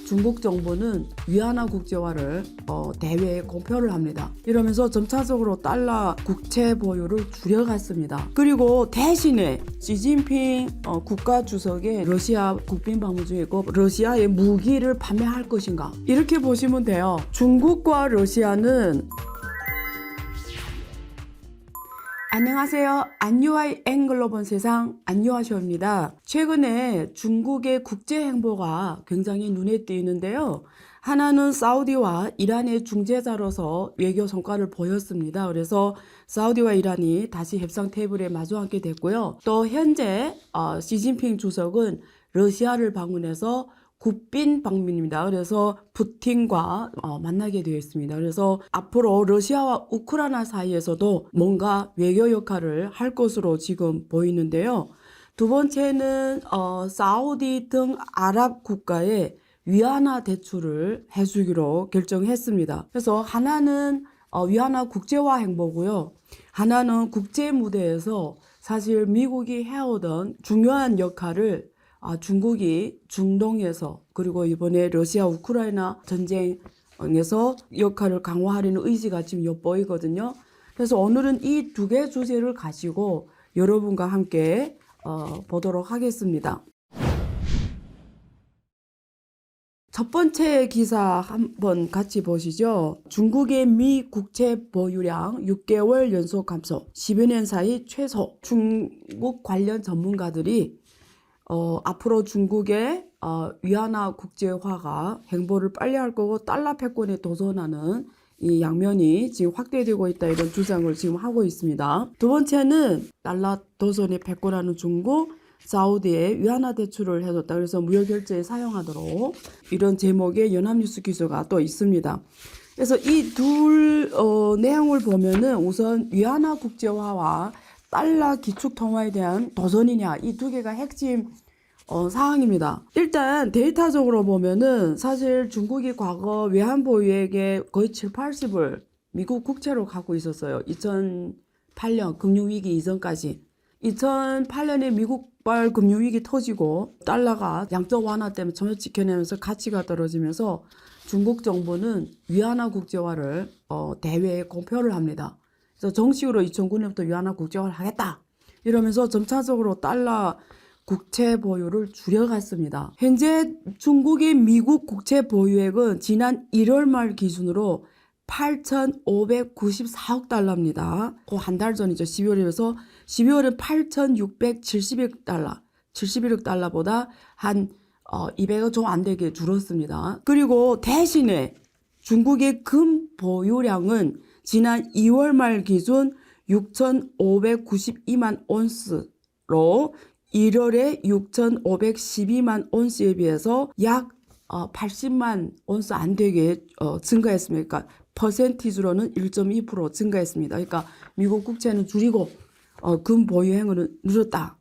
중국 정부는 위안화 국제화를 대외에 공표를 합니다. 이러면서 점차적으로 달러 국채 보유를 줄여갔습니다. 그리고 대신에 시진핑 국가주석의 러시아 국빈 방문 중이고 러시아에 무기를 판매할 것인가 이렇게 보시면 돼요. 중국과 러시아는 안녕하세요. 안유아의 앵글로 본 세상 안유아쇼입니다. 최근에 중국의 국제 행보가 굉장히 눈에 띄는데요. 하나는 사우디와 이란의 중재자로서 외교 성과를 보였습니다. 그래서 사우디와 이란이 다시 협상 테이블에 마주 앉게 됐고요. 또 현재 시진핑 주석은 러시아를 방문해서 국빈 방문입니다. 그래서 푸틴과 만나게 되어 있습니다. 그래서 앞으로 러시아와 우크라이나 사이에서도 뭔가 외교 역할을 할 것으로 지금 보이는데요. 두 번째는 사우디 등 아랍 국가에 위안화 대출을 해주기로 결정했습니다. 그래서 하나는 위안화 국제화 행보고요. 하나는 국제 무대에서 사실 미국이 해오던 중요한 역할을 중국이 중동에서 그리고 이번에 러시아 우크라이나 전쟁에서 역할을 강화하려는 의지가 지금 엿보이거든요. 그래서 오늘은 이 두 개 주제를 가지고 여러분과 함께 보도록 하겠습니다. 첫 번째 기사 한번 같이 보시죠. 중국의 미 국채 보유량 6개월 연속 감소, 10여 년 사이 최소. 중국 관련 전문가들이 앞으로 중국의 위안화 국제화가 행보를 빨리 할 거고 달러 패권에 도전하는 이 양면이 지금 확대되고 있다 이런 주장을 지금 하고 있습니다. 두 번째는 달러 도전에 패권하는 중국, 사우디에 위안화 대출을 해줬다. 그래서 무역결제에 사용하도록 이런 제목의 연합뉴스 기사가 또 있습니다. 그래서 이 둘 내용을 보면은 우선 위안화 국제화와 달러 기축통화에 대한 도전이냐 이 두 개가 핵심 사항입니다. 일단 데이터적으로 보면은 사실 중국이 과거 외환 보유액의 거의 7, 80을 미국 국채로 갖고 있었어요. 2008년 금융위기 이전까지. 2008년에 미국발 금융위기 터지고 달러가 양적 완화 때문에 전혀 지켜내면서 가치가 떨어지면서 중국 정부는 위안화 국제화를 대외에 공표를 합니다. 그래서 정식으로 2009년부터 위안화 국제화를 하겠다. 이러면서 점차적으로 달러 국채 보유를 줄여갔습니다. 현재 중국의 미국 국채 보유액은 지난 1월 말 기준으로 8,594억 달러입니다. 그 한 달 전이죠. 12월에서 12월은 8,671억 달러, 71억 달러보다 한 200억 좀 안 되게 줄었습니다. 그리고 대신에 중국의 금 보유량은 지난 2월 말 기준 6,592만 온스로 1월에 6,512만 온스에 비해서 약 80만 온스 안 되게 증가했습니다. 그러니까 퍼센티지로는 1.2% 증가했습니다. 그러니까 미국 국채는 줄이고 금 보유 행위는 늘었다.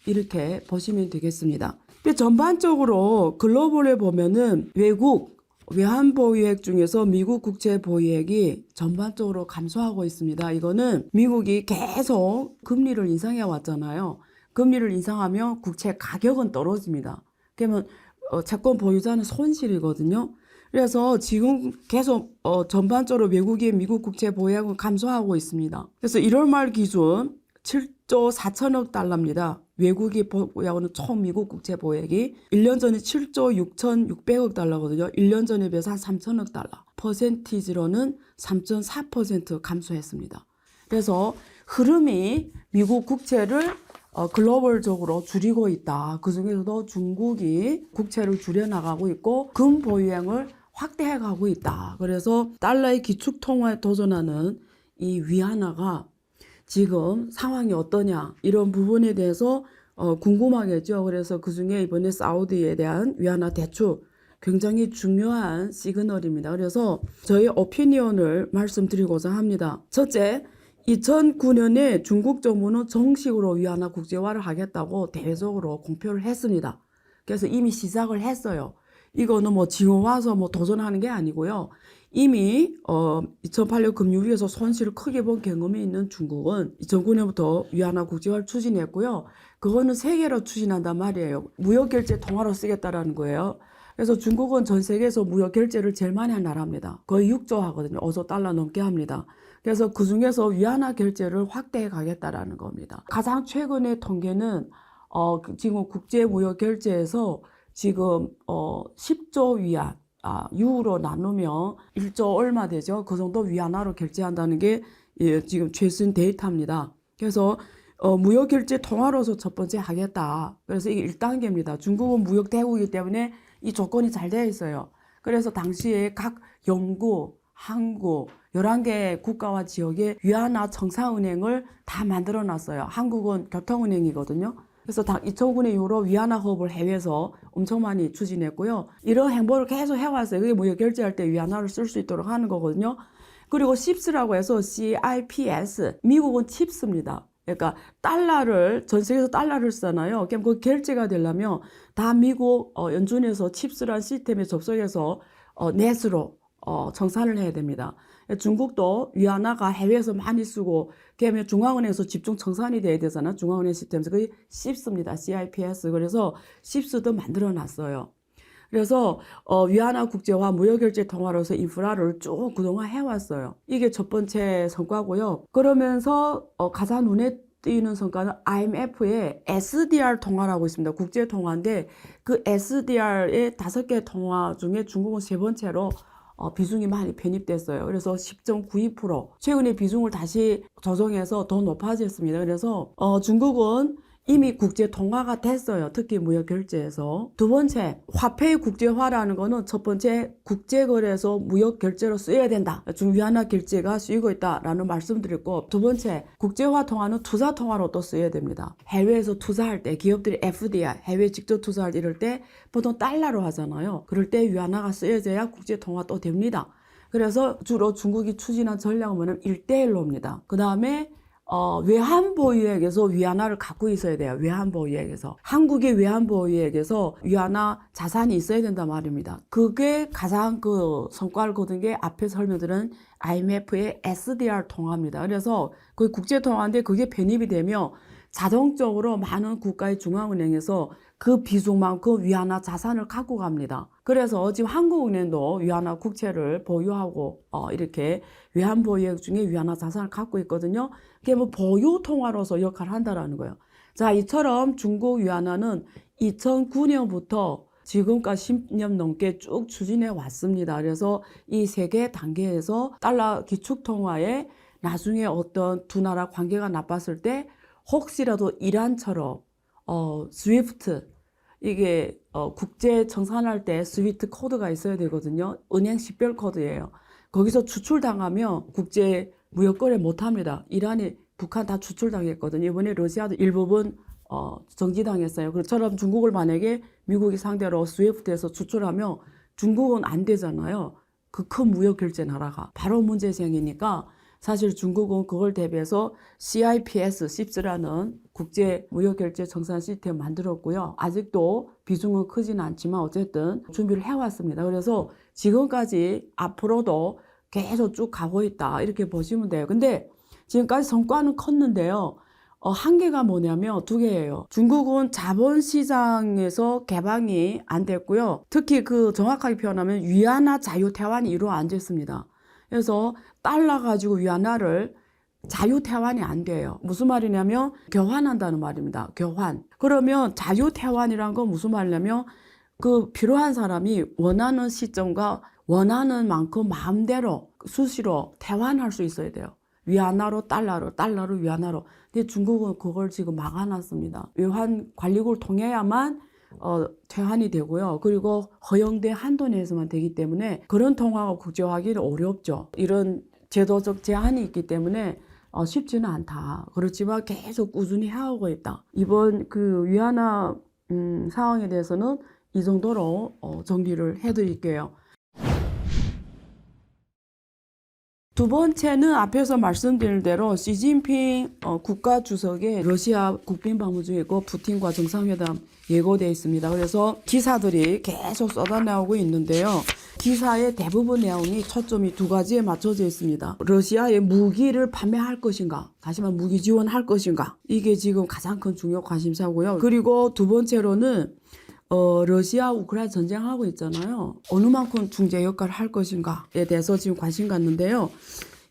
이렇게 보시면 되겠습니다. 근데 전반적으로 글로벌에 보면은 외국 외환 보유액 중에서 미국 국채 보유액이 전반적으로 감소하고 있습니다. 이거는 미국이 계속 금리를 인상해 왔잖아요. 금리를 인상하면 국채 가격은 떨어집니다. 그러면 채권 보유자는 손실이거든요. 그래서 지금 계속 전반적으로 외국의 미국 국채 보유액은 감소하고 있습니다. 그래서 1월 말 기준 7조 4천억 달러입니다. 외국이 보유하고는 총 미국 국채 보유액이 1년 전에 7조 6,600억 달러거든요. 1년 전에 비해서 한 3천억 달러. 퍼센티지로는 3.4% 감소했습니다. 그래서 흐름이 미국 국채를 글로벌적으로 줄이고 있다. 그중에서도 중국이 국채를 줄여나가고 있고 금 보유액을 확대해가고 있다. 그래서 달러의 기축통화에 도전하는 이 위안화가 지금 상황이 어떠냐 이런 부분에 대해서 궁금하겠죠. 그래서 그중에 이번에 사우디에 대한 위안화 대출 굉장히 중요한 시그널입니다. 그래서 저희 오피니언을 말씀드리고자 합니다. 첫째, 2009년에 중국 정부는 정식으로 위안화 국제화를 하겠다고 대외적으로 공표를 했습니다. 그래서 이미 시작을 했어요. 이거는 뭐 지금 와서 뭐 도전하는 게 아니고요. 이미 2008년 금융위기에서 손실을 크게 본 경험이 있는 중국은 2009년부터 위안화 국제화를 추진했고요. 그거는 세계로 추진한단 말이에요. 무역결제 통화로 쓰겠다라는 거예요. 그래서 중국은 전 세계에서 무역 결제를 제일 많이 한 나라입니다. 거의 6조 하거든요. 5조 달러 넘게 합니다. 그래서 그 중에서 위안화 결제를 확대해 가겠다라는 겁니다. 가장 최근의 통계는 지금 국제 무역 결제에서 지금 10조 위안, 유로 나누면 1조 얼마 되죠? 그 정도 위안화로 결제한다는 게 지금 최신 데이터입니다. 그래서 무역 결제 통화로서 첫 번째 하겠다. 그래서 이게 1단계입니다. 중국은 무역 대국이기 때문에 이 조건이 잘 되어 있어요. 그래서 당시에 각 영국, 한국 11개 국가와 지역의 위안화 청산은행을 다 만들어 놨어요. 한국은 교통은행이거든요. 그래서 2009년 이후로 위안화 허브를 해외에서 엄청 많이 추진했고요. 이런 행보를 계속 해왔어요. 그게 무역 결제할 때 위안화를 쓸 수 있도록 하는 거거든요. 그리고 CIPS라고 해서 CIPS, 미국은 칩스입니다. 그러니까 달러를 전 세계에서 달러를 쓰잖아요. 그럼 그 결제가 되려면 다 미국 연준에서 칩스라는 시스템에 접속해서 넷으로 청산을 해야 됩니다. 중국도 위안화가 해외에서 많이 쓰고 그다음에 중앙은행에서 집중 청산이 돼야 되잖아. 중앙은행 시스템에서 그게 CIPS입니다. CIPS. 그래서 CIPS도 만들어 놨어요. 그래서 위안화 국제화 무역결제 통화로서 인프라를 쭉 그동안 해왔어요. 이게 첫 번째 성과고요. 그러면서 가장 눈에 띄는 성과는 IMF의 SDR 통화라고 있습니다. 국제 통화인데 그 SDR의 5개 통화 중에 중국은 세 번째로 비중이 많이 편입됐어요. 그래서 10.92%. 최근에 비중을 다시 조정해서 더 높아졌습니다. 그래서 중국은 이미 국제 통화가 됐어요. 특히 무역 결제에서. 두 번째, 화폐의 국제화라는 거는 첫 번째 국제거래에서 무역 결제로 쓰여야 된다. 위안화 결제가 쓰이고 있다라는 말씀드렸고, 두 번째, 국제화 통화는 투자 통화로 또 쓰여야 됩니다. 해외에서 투자할 때 기업들이 FDI, 해외 직접 투자할 때 이럴 때 보통 달러로 하잖아요. 그럴 때 위안화가 쓰여져야 국제 통화 또 됩니다. 그래서 주로 중국이 추진한 전략은 뭐냐면 1대1로입니다. 그 다음에 외환보유액에서 위안화를 갖고 있어야 돼요. 외환보유액에서. 한국의 외환보유액에서 위안화 자산이 있어야 된단 말입니다. 그게 가장 그 성과를 거둔 게 앞에 설명드린 IMF의 SDR 통화입니다. 그래서 그 국제통화인데 그게 편입이 되면 자동적으로 많은 국가의 중앙은행에서 그 비중만큼 위안화 자산을 갖고 갑니다. 그래서 지금 한국은행도 위안화 국채를 보유하고 이렇게 외환보유액 중에 위안화 자산을 갖고 있거든요. 그게 뭐 보유 통화로서 역할을 한다라는 거예요. 자, 이처럼 중국 위안화는 2009년부터 지금까지 10년 넘게 쭉 추진해 왔습니다. 그래서 이 세 개 단계에서 달러 기축통화에 나중에 어떤 두 나라 관계가 나빴을 때 혹시라도 이란처럼 스위프트 이게 국제 청산할 때 스위프트 코드가 있어야 되거든요. 은행 식별 코드예요. 거기서 추출당하면 국제 무역거래 못합니다. 이란이 북한 다 추출당했거든요. 이번에 러시아도 일부분 정지당했어요. 그처럼 중국을 만약에 미국이 상대로 스위프트에서 추출하면 중국은 안 되잖아요. 그 큰 무역 결제 나라가 바로 문제생이니까 사실 중국은 그걸 대비해서 CIPS라는 국제 무역 결제 청산 시스템 만들었고요. 아직도 비중은 크지는 않지만 어쨌든 준비를 해왔습니다. 그래서 지금까지 앞으로도 계속 쭉 가고 있다 이렇게 보시면 돼요. 근데 지금까지 성과는 컸는데요. 한계가 뭐냐면 두 개예요. 중국은 자본시장에서 개방이 안 됐고요. 특히 그 정확하게 표현하면 위안화 자유 태환이 이루어 안 됐습니다. 그래서 달러 가지고 위안화를 자유 태환이 안 돼요. 무슨 말이냐면 교환한다는 말입니다. 교환. 그러면 자유 태환이란 건 무슨 말이냐면 그 필요한 사람이 원하는 시점과 원하는 만큼 마음대로 수시로 태환할 수 있어야 돼요. 위안화로 달러로, 달러로 위안화로. 근데 중국은 그걸 지금 막아놨습니다. 외환 관리국을 통해야만 퇴환이 되고요. 그리고 허용된 한도 내에서만 되기 때문에 그런 통화가 국제화하기는 어렵죠. 이런 제도적 제한이 있기 때문에 쉽지는 않다. 그렇지만 계속 꾸준히 해오고 있다. 이번 그 위안화 상황에 대해서는 이 정도로 정리를 해드릴게요. 두 번째는 앞에서 말씀드린 대로 시진핑 국가주석의 러시아 국빈 방문 중이고 푸틴과 정상회담 예고되어 있습니다. 그래서 기사들이 계속 쏟아나오고 있는데요. 기사의 대부분 내용이 초점이 두 가지에 맞춰져 있습니다. 러시아에 무기를 판매할 것인가, 다시 말해 무기 지원할 것인가, 이게 지금 가장 큰 중요 관심사고요. 그리고 두 번째로는 러시아 우크라이나 전쟁하고 있잖아요. 어느 만큼 중재 역할을 할 것인가에 대해서 지금 관심 갖는데요.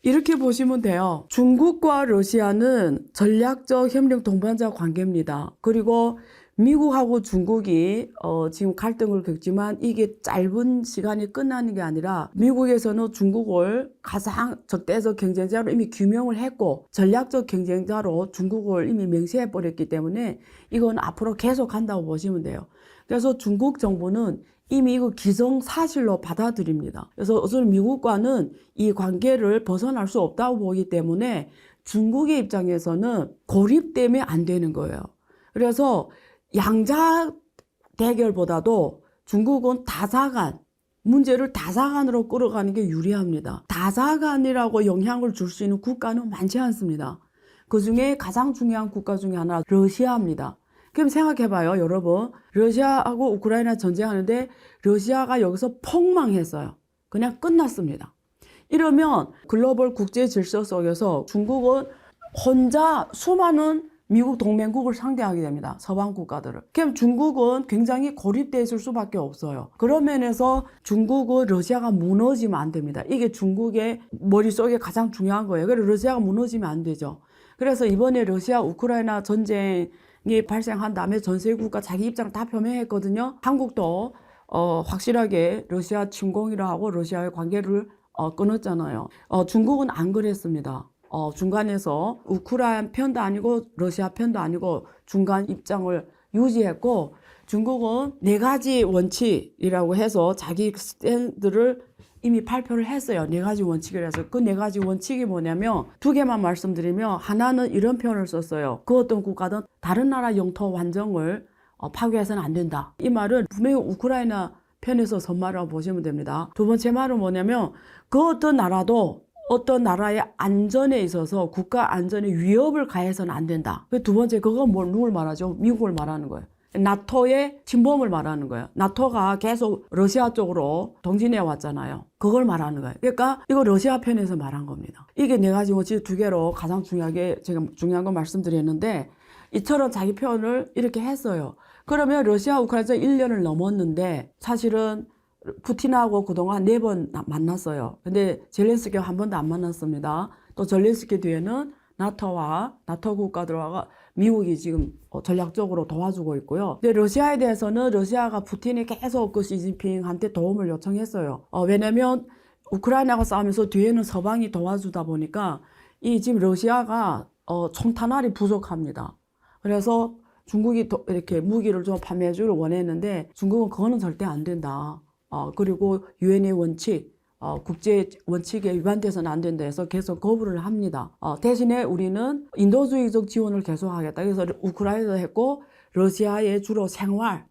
이렇게 보시면 돼요. 중국과 러시아는 전략적 협력 동반자 관계입니다. 그리고 미국하고 중국이 지금 갈등을 겪지만 이게 짧은 시간에 끝나는 게 아니라 미국에서는 중국을 가장 적대적 경쟁자로 이미 규명을 했고 전략적 경쟁자로 중국을 이미 명시해 버렸기 때문에 이건 앞으로 계속 간다고 보시면 돼요. 그래서 중국 정부는 이미 이거 기정사실로 받아들입니다. 그래서 우선 미국과는 이 관계를 벗어날 수 없다고 보기 때문에 중국의 입장에서는 고립되면 안 되는 거예요. 그래서 양자 대결보다도 중국은 다사간, 문제를 다사간으로 끌어가는 게 유리합니다. 다사간이라고 영향을 줄 수 있는 국가는 많지 않습니다. 그중에 가장 중요한 국가 중에 하나 러시아입니다. 그럼 생각해봐요, 여러분. 러시아하고 우크라이나 전쟁하는데 러시아가 여기서 폭망했어요. 그냥 끝났습니다. 이러면 글로벌 국제 질서 속에서 중국은 혼자 수많은 미국 동맹국을 상대하게 됩니다. 서방 국가들을. 그럼 중국은 굉장히 고립되어 있을 수밖에 없어요. 그런 면에서 중국은 러시아가 무너지면 안 됩니다. 이게 중국의 머릿속에 가장 중요한 거예요. 그래서 러시아가 무너지면 안 되죠. 그래서 이번에 러시아 우크라이나 전쟁이 발생한 다음에 전 세계국가 자기 입장을 다 표명했거든요. 한국도 확실하게 러시아 침공이라 하고 러시아의 관계를 끊었잖아요. 중국은 안 그랬습니다. 중간에서 우크라이나 편도 아니고 러시아 편도 아니고 중간 입장을 유지했고 중국은 4가지 원칙이라고 해서 자기 스탠드를 이미 발표를 했어요. 4가지 원칙을 해서 그 4가지 원칙이 뭐냐면 2개만 말씀드리면 하나는 이런 표현을 썼어요. 그 어떤 국가든 다른 나라 영토 완전을 파괴해서는 안 된다. 이 말은 분명히 우크라이나 편에서 선말이라고 보시면 됩니다. 두 번째 말은 뭐냐면 그 어떤 나라도 어떤 나라의 안전에 있어서 국가 안전에 위협을 가해서는 안 된다. 두 번째 그건 누굴 말하죠? 미국을 말하는 거예요. 나토의 침범을 말하는 거예요. 나토가 계속 러시아 쪽으로 동진해 왔잖아요. 그걸 말하는 거예요. 그러니까 이거 러시아 편에서 말한 겁니다. 이게 4가지 원칙 2개로 가장 중요하게 제가 중요한 거 말씀드렸는데 이처럼 자기 표현을 이렇게 했어요. 그러면 러시아 우크라이나 1년을 넘었는데 사실은 푸틴하고 그동안 4번 만났어요. 근데 젤렌스키가 한 번도 안 만났습니다. 또 젤렌스키 뒤에는 나토와 나토 국가들과 미국이 지금 전략적으로 도와주고 있고요. 근데 러시아에 대해서는 러시아가 푸틴이 계속 그 시진핑한테 도움을 요청했어요. 왜냐면 우크라이나가 싸우면서 뒤에는 서방이 도와주다 보니까 이 지금 러시아가 총탄알이 부족합니다. 그래서 중국이 이렇게 무기를 좀 판매해 주기를 원했는데 중국은 그거는 절대 안 된다. 그리고 유엔의 원칙, 국제 원칙에 위반돼서는 안 된다 해서 계속 거부를 합니다. 대신에 우리는 인도주의적 지원을 계속하겠다. 그래서 우크라이나도 했고 러시아의 주로 생활.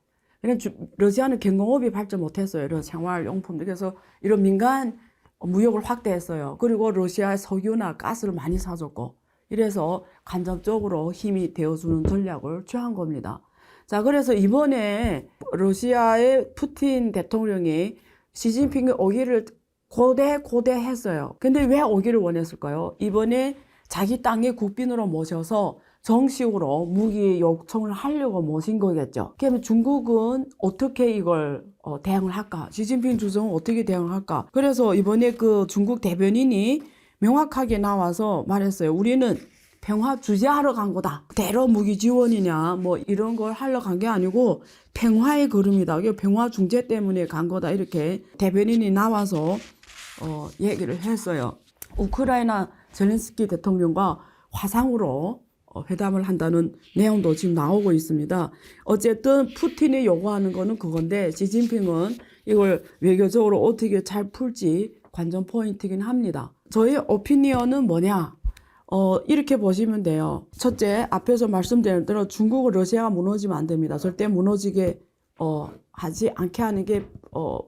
러시아는 경공업이 발전 못했어요. 이런 생활용품들. 그래서 이런 민간 무역을 확대했어요. 그리고 러시아의 석유나 가스를 많이 사줬고 이래서 간접적으로 힘이 되어주는 전략을 취한 겁니다. 자, 그래서 이번에 러시아의 푸틴 대통령이 시진핑이 오기를 고대했어요. 근데 왜 오기를 원했을까요? 이번에 자기 땅에 국빈으로 모셔서 정식으로 무기 요청을 하려고 모신 거겠죠. 그러면 중국은 어떻게 이걸 대응을 할까? 시진핑 주석은 어떻게 대응을 할까? 그래서 이번에 그 중국 대변인이 명확하게 나와서 말했어요. 우리는 평화 주재하러 간 거다. 대러 무기 지원이냐 뭐 이런 걸 하러 간 게 아니고 평화의 걸음이다. 평화 중재 때문에 간 거다. 이렇게 대변인이 나와서 얘기를 했어요. 우크라이나 젤렌스키 대통령과 화상으로 회담을 한다는 내용도 지금 나오고 있습니다. 어쨌든 푸틴이 요구하는 거는 그건데 시진핑은 이걸 외교적으로 어떻게 잘 풀지 관전 포인트이긴 합니다. 저의 오피니언은 뭐냐? 이렇게 보시면 돼요. 첫째, 앞에서 말씀드린 대로 중국은 러시아가 무너지면 안 됩니다. 절대 무너지게 하지 않게 하는 게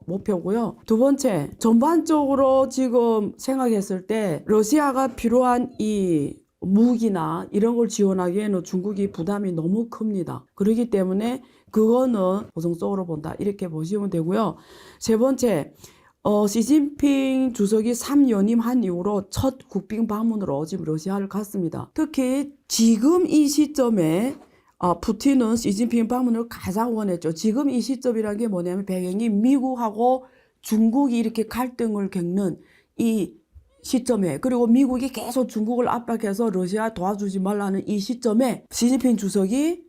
목표고요. 두 번째, 전반적으로 지금 생각했을 때 러시아가 필요한 이 무기나 이런 걸 지원하기에는 중국이 부담이 너무 큽니다. 그렇기 때문에 그거는 보정적으로 본다. 이렇게 보시면 되고요. 세 번째, 시진핑 주석이 3연임한 이후로 첫 국빈 방문으로 지금 러시아를 갔습니다. 특히 지금 이 시점에 푸틴은 시진핑 방문을 가장 원했죠. 지금 이 시점이라는 게 뭐냐면 배경이 미국하고 중국이 이렇게 갈등을 겪는 이 시점에, 그리고 미국이 계속 중국을 압박해서 러시아 도와주지 말라는 이 시점에 시진핑 주석이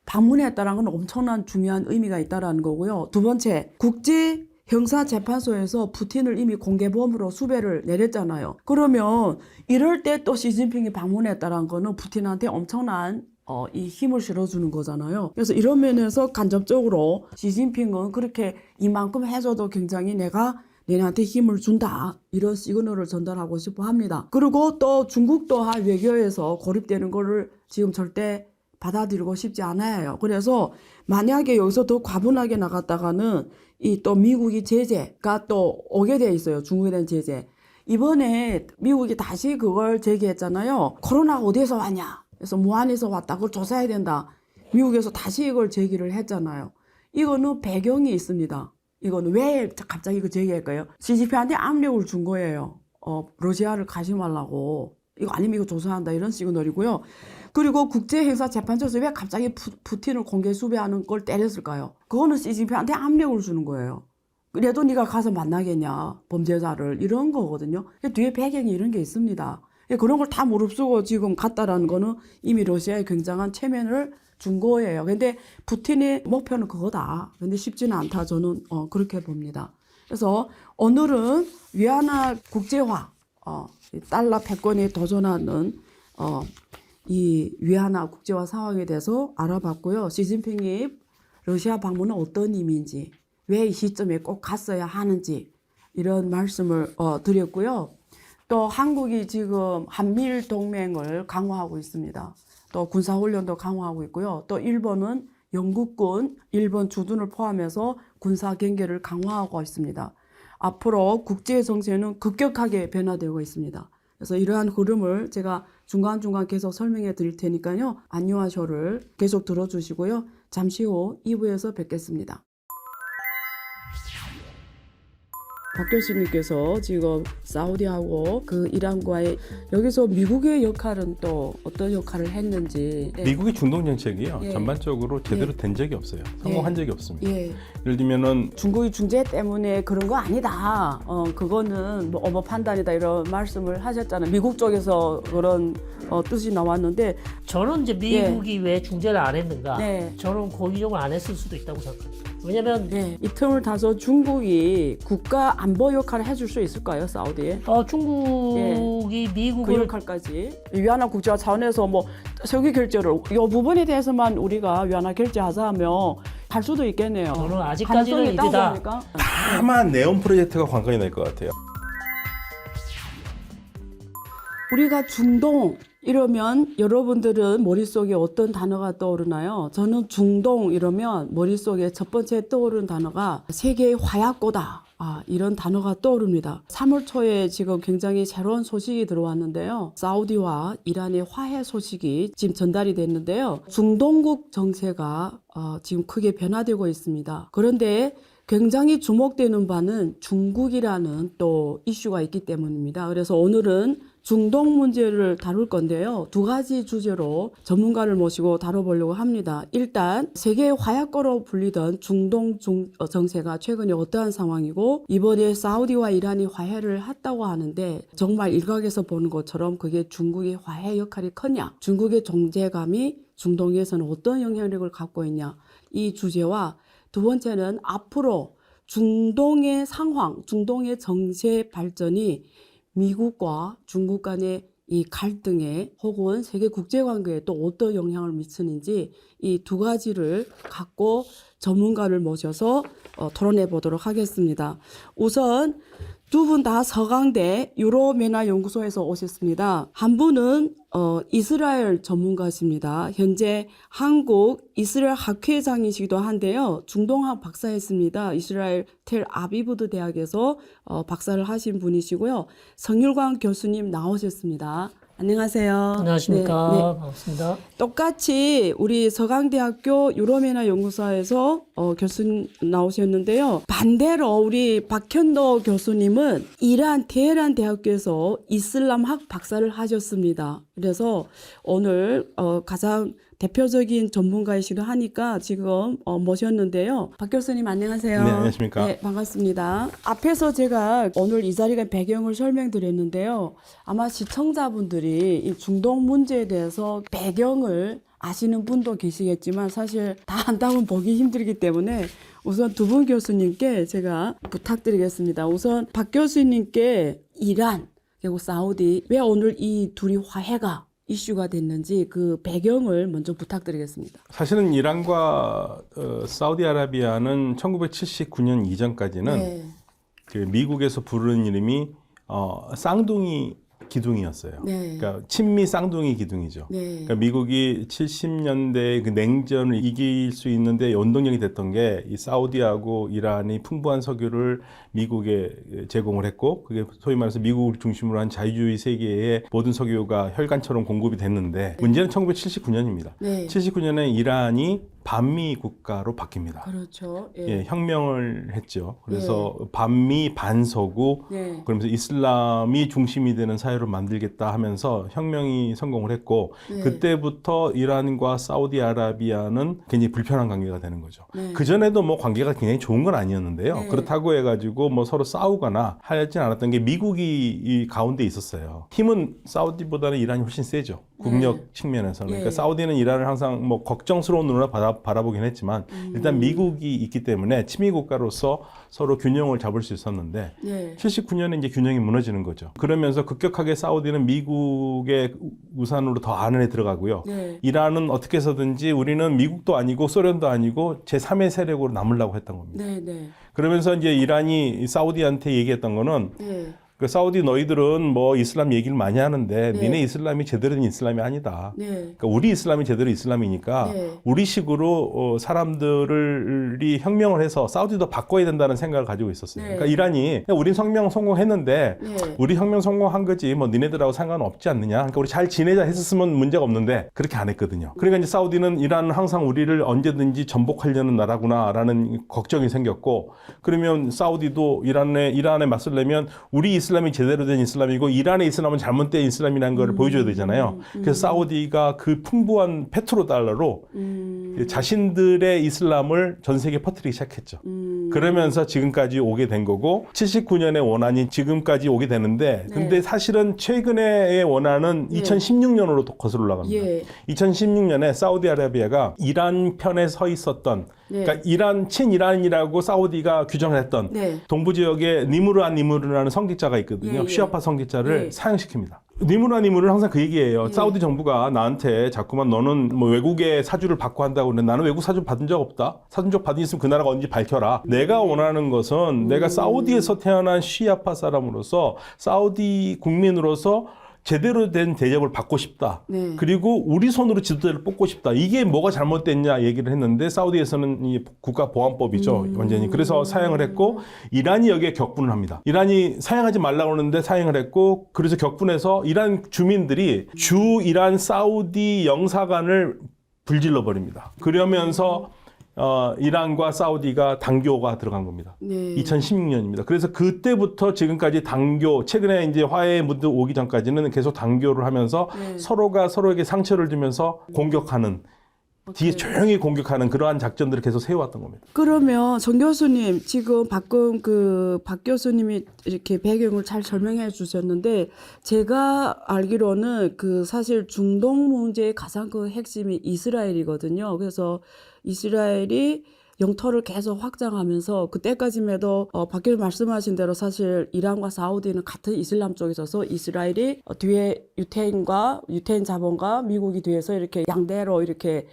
방문했다는 건 엄청난 중요한 의미가 있다는 거고요. 두 번째, 국제 형사재판소에서 푸틴을 이미 공개범으로 수배를 내렸잖아요. 그러면 이럴 때 또 시진핑이 방문했다는 거는 푸틴한테 엄청난 이 힘을 실어주는 거잖아요. 그래서 이런 면에서 간접적으로 시진핑은 그렇게 이만큼 해줘도 굉장히 내가 얘네한테 힘을 준다, 이런 시그널을 전달하고 싶어 합니다. 그리고 또 중국 또한 외교에서 고립되는 거를 지금 절대 받아들이고 싶지 않아요. 그래서 만약에 여기서 더 과분하게 나갔다가는 이 또 미국이 제재가 또 오게 돼 있어요. 중국에 대한 제재. 이번에 미국이 다시 그걸 제기했잖아요. 코로나가 어디에서 왔냐? 그래서 무한에서 왔다. 그걸 조사해야 된다. 미국에서 다시 이걸 제기를 했잖아요. 이거는 배경이 있습니다. 이거는 왜 갑자기 이거 제기할까요? 시진핑한테 압력을 준 거예요. 러시아를 가지 말라고. 이거 아니면 이거 조사한다, 이런 시그널이고요. 그리고 국제행사재판소에서 왜 갑자기 푸틴을 공개 수배하는 걸 때렸을까요? 그거는 시진핑한테 압력을 주는 거예요. 그래도 네가 가서 만나겠냐, 범죄자를, 이런 거거든요. 뒤에 배경이 이런 게 있습니다. 그런 걸 다 무릅쓰고 지금 갔다라는 거는 이미 러시아에 굉장한 체면을 준 거예요. 근데 푸틴의 목표는 그거다. 근데 쉽지는 않다. 저는 그렇게 봅니다. 그래서 오늘은 위안화 국제화, 달러 패권에 도전하는 이 위안화 국제화 상황에 대해서 알아봤고요. 시진핑이 러시아 방문은 어떤 의미인지, 왜 이 시점에 꼭 갔어야 하는지, 이런 말씀을 드렸고요. 또 한국이 지금 한미일 동맹을 강화하고 있습니다. 또 군사훈련도 강화하고 있고요. 또 일본은 영국군, 일본 주둔을 포함해서 군사 경계를 강화하고 있습니다. 앞으로 국제 정세는 급격하게 변화되고 있습니다. 그래서 이러한 흐름을 제가 중간중간 계속 설명해 드릴 테니까요. 안녕하쇼를 계속 들어주시고요. 잠시 후 2부에서 뵙겠습니다. 박 교수님께서 지금 사우디하고 그 이란과의, 여기서 미국의 역할은 또 어떤 역할을 했는지. 미국의 중동 정책이요. 예. 전반적으로 제대로 된 적이 없어요. 성공한 적이 없습니다. 예. 예를 들면은 중국이 중재 때문에 그런 거 아니다. 그거는 뭐 어머 판단이다, 이런 말씀을 하셨잖아요. 미국 쪽에서 그런 뜻이 나왔는데, 저는 이제 미국이 왜 중재를 안 했는가? 네. 저는 고의적으로 안 했을 수도 있다고 생각합니다. 왜냐면 이 틈을 타서 중국이 국가 안보 역할을 해줄 수 있을까요, 사우디에? 중국이 그 미국을 역할까지 위안화 국제화 차원에서 뭐 세계 결제를 이 부분에 대해서만 우리가 위안화 결제하자 하면 할 수도 있겠네요. 저는 아직까지는 가능성이 있다고 이르다. 봅니까? 다만 네온 프로젝트가 관건이 될 것 같아요. 우리가 중동 이러면 여러분들은 머릿속에 어떤 단어가 떠오르나요? 저는 중동 이러면 머릿속에 첫 번째 떠오르는 단어가 세계의 화약고다. 이런 단어가 떠오릅니다. 3월 초에 지금 굉장히 새로운 소식이 들어왔는데요. 사우디와 이란의 화해 소식이 지금 전달이 됐는데요. 중동국 정세가 지금 크게 변화되고 있습니다. 그런데 굉장히 주목되는 바는 중국이라는 또 이슈가 있기 때문입니다. 그래서 오늘은 중동 문제를 다룰 건데요. 두 가지 주제로 전문가를 모시고 다뤄보려고 합니다. 일단 세계의 화약고로 불리던 중동 정세가 최근에 어떠한 상황이고, 이번에 사우디와 이란이 화해를 했다고 하는데 정말 일각에서 보는 것처럼 그게 중국의 화해 역할이 크냐, 중국의 존재감이 중동에서는 어떤 영향력을 갖고 있냐, 이 주제와 두 번째는 앞으로 중동의 상황, 중동의 정세 발전이 미국과 중국 간의 이 갈등에 혹은 세계 국제관계에 또 어떤 영향을 미치는지, 이 두 가지를 갖고 전문가를 모셔서 토론해 보도록 하겠습니다. 우선 두 분 다 서강대 유로메나 연구소에서 오셨습니다. 한 분은 이스라엘 전문가십니다. 현재 한국 이스라엘 학회장이시기도 한데요. 중동학 박사했습니다. 이스라엘 텔아비브 대학에서 박사를 하신 분이시고요. 성일광 교수님 나오셨습니다. 안녕하세요. 안녕하십니까. 네. 반갑습니다. 똑같이 우리 서강대학교 유로메나 연구소에서 교수님 나오셨는데요. 반대로 우리 박현도 교수님은 이란 테헤란 대학교에서 이슬람학 박사를 하셨습니다. 그래서 오늘 가장 대표적인 전문가이시기도 하니까 지금 모셨는데요. 박 교수님 안녕하세요. 네, 안녕하십니까. 네, 반갑습니다. 앞에서 제가 오늘 이 자리가 배경을 설명드렸는데요. 아마 시청자분들이 이 중동 문제에 대해서 배경을 아시는 분도 계시겠지만 사실 다 안다면 보기 힘들기 때문에 우선 두 분 교수님께 제가 부탁드리겠습니다. 우선 박 교수님께 이란 그리고 사우디 왜 오늘 이 둘이 화해가 이슈가 됐는지 그 배경을 먼저 부탁드리겠습니다. 사실은 이란과 사우디아라비아는 1979년 이전까지는 네. 그 미국에서 부르는 이름이 쌍둥이 기둥이었어요. 네. 그러니까 친미 쌍둥이 기둥이죠. 네. 그러니까 미국이 70년대 그 냉전을 이길 수 있는데 원동력이 됐던 게 이 사우디하고 이란이 풍부한 석유를 미국에 제공을 했고, 그게 소위 말해서 미국을 중심으로 한 자유주의 세계에 모든 석유가 혈관처럼 공급이 됐는데, 문제는 1979년입니다. 네. 79년에 이란이 반미 국가로 바뀝니다. 그렇죠. 예. 예, 혁명을 했죠. 그래서 반미 반서구, 네. 그러면서 이슬람이 중심이 되는 사회를 만들겠다 하면서 혁명이 성공을 했고, 네. 그때부터 이란과 사우디아라비아는 굉장히 불편한 관계가 되는 거죠. 네. 그전에도 뭐 관계가 굉장히 좋은 건 아니었는데요. 네. 그렇다고 해가지고 뭐 서로 싸우거나 하진 않았던 게 미국이 이 가운데 있었어요. 힘은 사우디보다는 이란이 훨씬 세죠. 국력 측면에서는. 그러니까 네. 사우디는 이란을 항상 뭐 걱정스러운 눈으로 바라보긴 했지만 일단 미국이 있기 때문에 친미 국가로서 서로 균형을 잡을 수 있었는데 네. 79년에 이제 균형이 무너지는 거죠. 그러면서 급격하게 사우디는 미국의 우산으로 더 안에 들어가고요. 네. 이란은 어떻게 해서든지 우리는 미국도 아니고 소련도 아니고 제3의 세력으로 남으려고 했던 겁니다. 네. 네. 그러면서 이제 이란이 사우디한테 얘기했던 거는 네. 그 사우디 너희들은 뭐 이슬람 얘기를 많이 하는데 네. 니네 이슬람이 제대로 된 이슬람이 아니다. 네. 그러니까 우리 이슬람이 제대로 이슬람이니까 네. 우리 식으로 사람들이 혁명을 해서 사우디도 바꿔야 된다는 생각을 가지고 있었어요. 네. 그러니까 이란이 우리 혁명 성공했는데 네. 우리 혁명 성공한 거지 뭐 니네들하고 상관은 없지 않느냐. 그러니까 우리 잘 지내자 했었으면 문제가 없는데 그렇게 안 했거든요. 그러니까 이제 사우디는 이란은 항상 우리를 언제든지 전복하려는 나라구나라는 걱정이 생겼고, 그러면 사우디도 이란에 맞서려면 우리 이슬람이 제대로 된 이슬람이고 이란의 이슬람은 잘못된 이슬람이라는 걸 보여줘야 되잖아요. 그래서 사우디가 그 풍부한 페트로달러로 자신들의 이슬람을 전 세계에 퍼뜨리기 시작했죠. 그러면서 지금까지 오게 된 거고 79년의 원한이 지금까지 오게 되는데 근데 사실은 최근의 원한은 2016년으로 거슬러 올라갑니다. 예. 2016년에 사우디아라비아가 이란 편에 서 있었던 그러니까 친이란이라고 사우디가 규정을 했던 네. 동부 지역에 니무르라는 성직자가 있거든요. 예, 예. 시아파 성직자를 예. 사형시킵니다. 니무르는 항상 그 얘기예요. 사우디 정부가 나한테 자꾸만 너는 뭐 외국의 사주를 받고 한다고 그러는데 나는 외국 사주 받은 적 없다. 사준 받은 있으면 그 나라가 어딘지 밝혀라. 내가 원하는 것은 내가 사우디에서 태어난 시아파 사람으로서 사우디 국민으로서 제대로 된 대접을 받고 싶다. 네. 그리고 우리 손으로 지도자를 뽑고 싶다. 이게 뭐가 잘못됐냐 얘기를 했는데 사우디에서는 이 국가보안법이죠. 완전히. 그래서 사형을 했고 이란이 여기에 격분을 합니다. 이란이 사형하지 말라고 하는데 사형을 했고 그래서 격분해서 이란 주민들이 주 이란 사우디 영사관을 불질러 버립니다. 그러면서 이란과 사우디가 단교가 들어간 겁니다. 네. 2016년입니다. 그래서 그때부터 지금까지 단교, 최근에 이제 화해의 무드 오기 전까지는 계속 단교를 하면서 서로가 서로에게 상처를 주면서 공격하는, 뒤에 조용히 공격하는 그러한 작전들을 계속 세워왔던 겁니다. 그러면 정 교수님 지금 방금 그 박 교수님이 이렇게 배경을 잘 설명해 주셨는데 제가 알기로는 그 사실 중동 문제의 가장 그 핵심이 이스라엘이거든요. 그래서 이스라엘이 영토를 계속 확장하면서 그때까지만 해도 박 교수님 말씀하신 대로 사실 이란과 사우디는 같은 이슬람 쪽에 있어서 이스라엘이 뒤에 유태인 자본과 미국이 뒤에서 이렇게 양대로 이렇게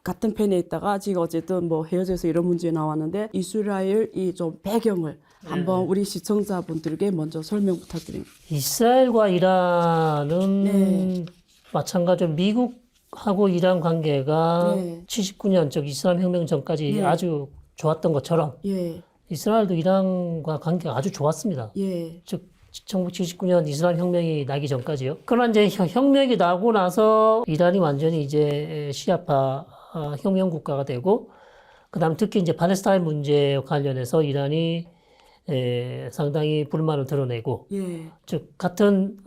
같은 편에 있다가 지금 어쨌든 뭐 헤어져서 이런 문제 나왔는데 이스라엘 이 좀 배경을 한번 우리 시청자분들께 먼저 설명 부탁드립니다. 이스라엘과 이란은 네. 마찬가지로 미국하고 이란 관계가 네. 79년 즉 이슬람 혁명 전까지 네. 아주 좋았던 것처럼 예, 이스라엘도 이란과 관계가 아주 좋았습니다. 예, 즉 1979년 이슬람 혁명이 나기 전까지요. 그러나 이제 혁명이 나고 나서 이란이 완전히 이제 시아파 혁명 국가가 되고, 그다음 특히 이제 팔레스타인 문제에 관련해서 이란이 상당히 불만을 드러내고 예. 즉 같은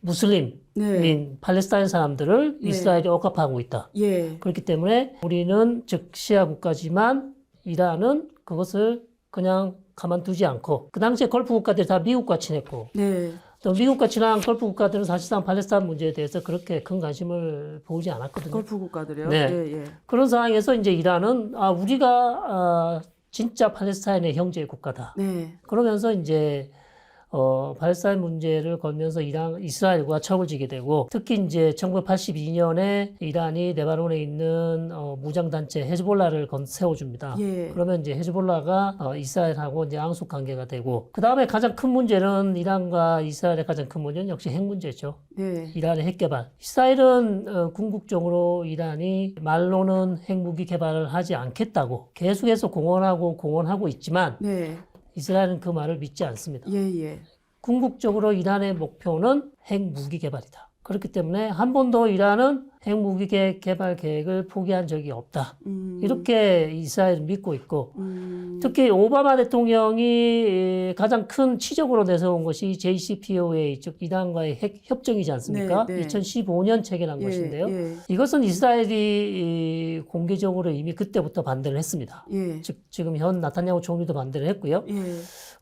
무슬림인 네. 팔레스타인 사람들을 네. 이스라엘이 억압하고 있다. 예. 그렇기 때문에 우리는 즉 시아 국가지만 이란은 그것을 그냥 가만두지 않고 그 당시에 걸프 국가들이 다 미국과 친했고 네. 또 미국과 친한 걸프 국가들은 사실상 팔레스타인 문제에 대해서 그렇게 큰 관심을 보이지 않았거든요. 걸프 국가들이요? 네. 예, 예. 그런 상황에서 이제 이란은 우리가 진짜 팔레스타인의 형제 국가다. 네. 그러면서 이제 팔레스타인 문제를 걸면서 이스라엘과 척을 지게 되고 특히 이제 1982년에 이란이 레바논에 있는 무장단체 헤즈볼라를 세워줍니다. 예. 그러면 이제 헤즈볼라가 이스라엘하고 이제 앙숙 관계가 되고 그 다음에 가장 큰 문제는 이란과 이스라엘의 가장 큰 문제는 역시 핵 문제죠. 네. 이란의 핵 개발. 이스라엘은 궁극적으로 이란이 말로는 핵무기 개발을 하지 않겠다고 계속해서 공언하고 있지만 네. 이스라엘은 그 말을 믿지 않습니다. 예, 예. 궁극적으로 이란의 목표는 핵무기 개발이다. 그렇기 때문에 한 번도 이란은 핵무기 개발 계획을 포기한 적이 없다. 이렇게 이스라엘은 믿고 있고 특히 오바마 대통령이 가장 큰 치적으로 내세운 것이 JCPOA, 즉 이란과의 핵 협정이지 않습니까? 네, 네. 2015년 체결한 예, 것인데요. 예. 이것은 이스라엘이 공개적으로 이미 그때부터 반대를 했습니다. 예. 즉 지금 현 나타냐후 총리도 반대를 했고요. 예.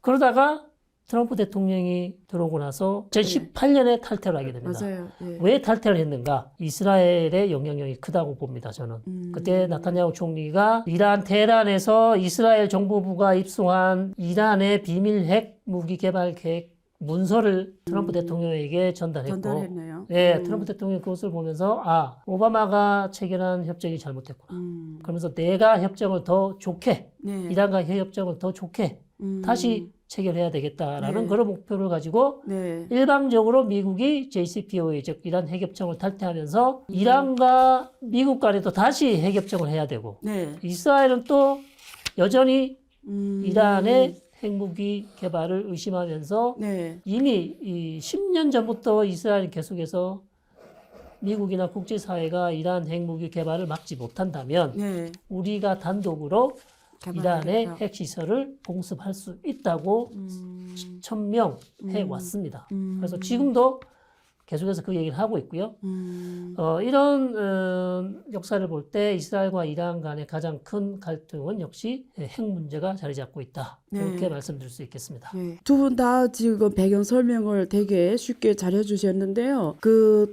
그러다가 트럼프 대통령이 들어오고 나서 2018년에 탈퇴를 하게 됩니다. 맞아요. 예. 왜 탈퇴를 했는가? 이스라엘의 영향력이 크다고 봅니다. 저는. 그때 나타냐후 총리가 테헤란에서 이스라엘 정보부가 입수한 이란의 비밀 핵 무기 개발 계획 문서를 트럼프 대통령에게 전달했고 전달했네요. 네, 트럼프 대통령이 그것을 보면서 오바마가 체결한 협정이 잘못됐구나. 그러면서 내가 협정을 더 좋게 네. 이란과 협정을 더 좋게 다시 체결해야 되겠다라는 네. 그런 목표를 가지고 네. 일방적으로 미국이 JCPOA, 즉 이란 핵협정을 탈퇴하면서 이란과 미국 간에도 다시 핵협정을 해야 되고 네. 이스라엘은 또 여전히 이란의 핵무기 개발을 의심하면서 네. 이미 10년 전부터 이스라엘이 계속해서 미국이나 국제사회가 이란 핵무기 개발을 막지 못한다면 네. 우리가 단독으로 이란의 개발하겠다. 핵시설을 공습할 수 있다고 천명해 왔습니다. 그래서 지금도 계속해서 그 얘기를 하고 있고요. 이런 역사를 볼 때 이스라엘과 이란 간의 가장 큰 갈등은 역시 핵 문제가 자리 잡고 있다. 이렇게 말씀드릴 수 있겠습니다. 네. 두 분 다 지금 배경 설명을 되게 쉽게 잘 해주셨는데요.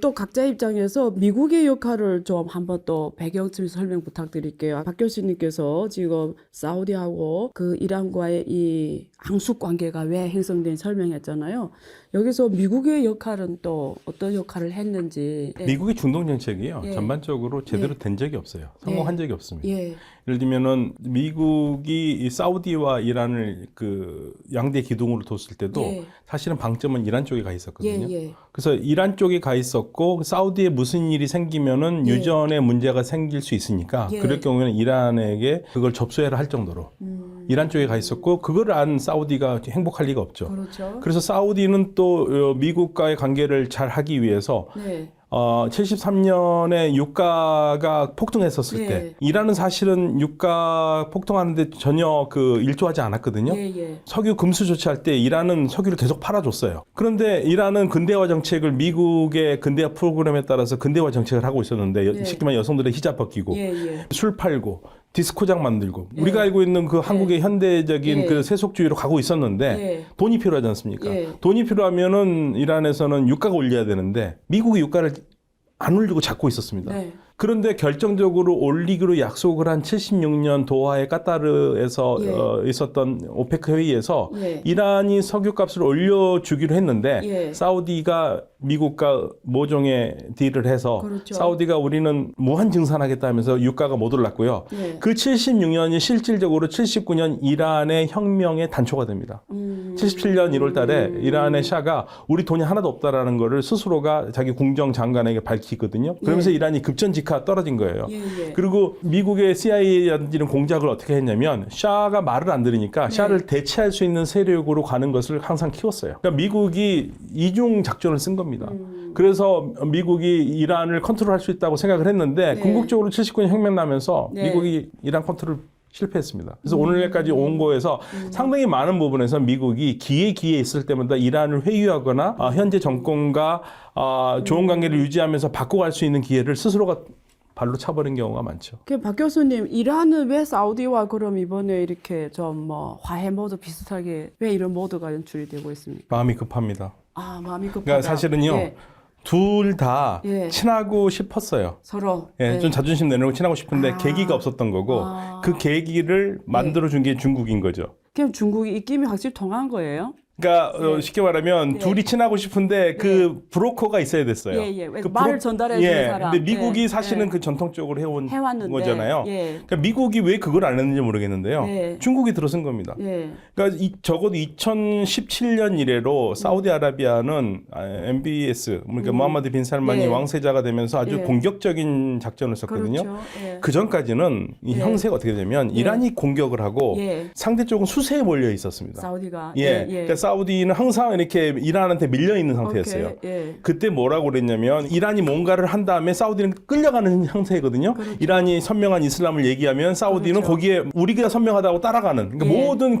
또 각자 입장에서 미국의 역할을 좀 한번 또 배경 좀 설명 부탁드릴게요. 박 교수님께서 지금 사우디하고 그 이란과의 이 앙숙 관계가 왜 형성된 설명했잖아요. 여기서 미국의 역할은 또 어떤 역할을 했는지. 네. 미국의 중동 정책이요. 예. 전반적으로 제대로 된 적이 없어요. 성공한 적이 없습니다. 예. 예를 들면은 미국이 이 사우디와 이란을 그 양대 기둥으로 뒀을 때도 예. 사실은 방점은 이란 쪽에 가 있었거든요. 예. 그래서 이란 쪽에 가 있었고 사우디에 무슨 일이 생기면은 예. 유전에 문제가 생길 수 있으니까 예. 그럴 경우에는 이란에게 그걸 접수해라 할 정도로 이란 쪽에 가 있었고 그걸 안 사우디가 행복할 리가 없죠. 그렇죠. 그래서 사우디는 또 미국과의 관계를 잘 하기 위해서 네. 73년에 유가가 폭등했었을 예. 때 이란은 사실은 유가 폭등하는데 전혀 그 일조하지 않았거든요. 예. 석유 금수 조치할 때 이란은 석유를 계속 팔아줬어요. 그런데 이란은 근대화 정책을 미국의 근대화 프로그램에 따라서 근대화 정책을 하고 있었는데 네. 쉽게 말해 여성들의 히잡 벗기고 예. 술 팔고 디스코장 만들고 예. 우리가 알고 있는 그 한국의 현대적인 예. 그 세속주의로 가고 있었는데 예. 돈이 필요하지 않습니까? 예. 돈이 필요하면은 이란에서는 유가가 올려야 되는데 미국이 유가를 안 올리고 잡고 있었습니다. 네. 그런데 결정적으로 올리기로 약속을 한 76년 도하의 까타르에서 예. 있었던 오페크 회의에서 예. 이란이 석유값을 올려주기로 했는데 예. 사우디가 미국과 모종의 딜을 해서 그렇죠. 사우디가 우리는 무한 증산하겠다 하면서 유가가 못 올랐고요. 예. 그 76년이 실질적으로 79년 이란의 혁명의 단초가 됩니다. 77년 1월 달에 이란의 샤가 우리 돈이 하나도 없다라는 거를 스스로가 자기 궁정 장관에게 밝히거든요. 그러면서 예. 이란이 급전직하 떨어진 거예요. 예. 그리고 미국의 CIA라든지는 공작을 어떻게 했냐면 샤가 말을 안 들으니까 샤를 대체할 수 있는 세력으로 가는 것을 항상 키웠어요. 그러니까 미국이 이중 작전을 쓴 겁니다. 그래서 미국이 이란을 컨트롤할 수 있다고 생각을 했는데 네. 궁극적으로 79년 혁명 나면서 네. 미국이 이란 컨트롤 실패했습니다. 그래서 오늘까지 온 거에서 상당히 많은 부분에서 미국이 기회에 있을 때마다 이란을 회유하거나 현재 정권과 좋은 관계를 유지하면서 바꿔갈 수 있는 기회를 스스로가 발로 차버린 경우가 많죠. 박 교수님, 이란은 왜 사우디와 그럼 이번에 이렇게 좀 뭐 화해 모드 비슷하게 왜 이런 모드가 연출이 되고 있습니까? 마음이 급합니다. 마음이 급하다. 그러니까 사실은요. 예. 둘 다 예. 친하고 싶었어요. 서로. 예, 예. 좀 자존심 내놓고 친하고 싶은데 계기가 없었던 거고 그 계기를 만들어준 게 중국인 거죠. 그럼 중국이 입김이 확실히 통한 거예요? 그러니까 쉽게 말하면 둘이 친하고 싶은데 그 브로커가 있어야 됐어요. 그 말을 전달해 주는 사람. 근데 미국이 사실은 그 전통적으로 해왔는데 거잖아요. 그러니까 미국이 왜 그걸 안 했는지 모르겠는데요. 중국이 들어선 겁니다. 그러니까 적어도 2017년 이래로 사우디아라비아는 MBS, 그러니까 무함마드 빈 살만이 왕세자가 되면서 아주 공격적인 작전을 썼거든요. 그렇죠. 그 전까지는 이 형세가 어떻게 되면 이란이 공격을 하고 상대쪽은 수세에 몰려 있었습니다. 사우디가. 그러니까 사우디는 항상 이렇게 이란한테 밀려 있는 상태였어요. 그때 뭐라고 그랬냐면 이란이 뭔가를 한 다음에 사우디는 끌려가는 형태거든요. 이란이 선명한 이슬람을 얘기하면 사우디는 거기에 우리가 선명하다고 따라가는. 그러니까 모든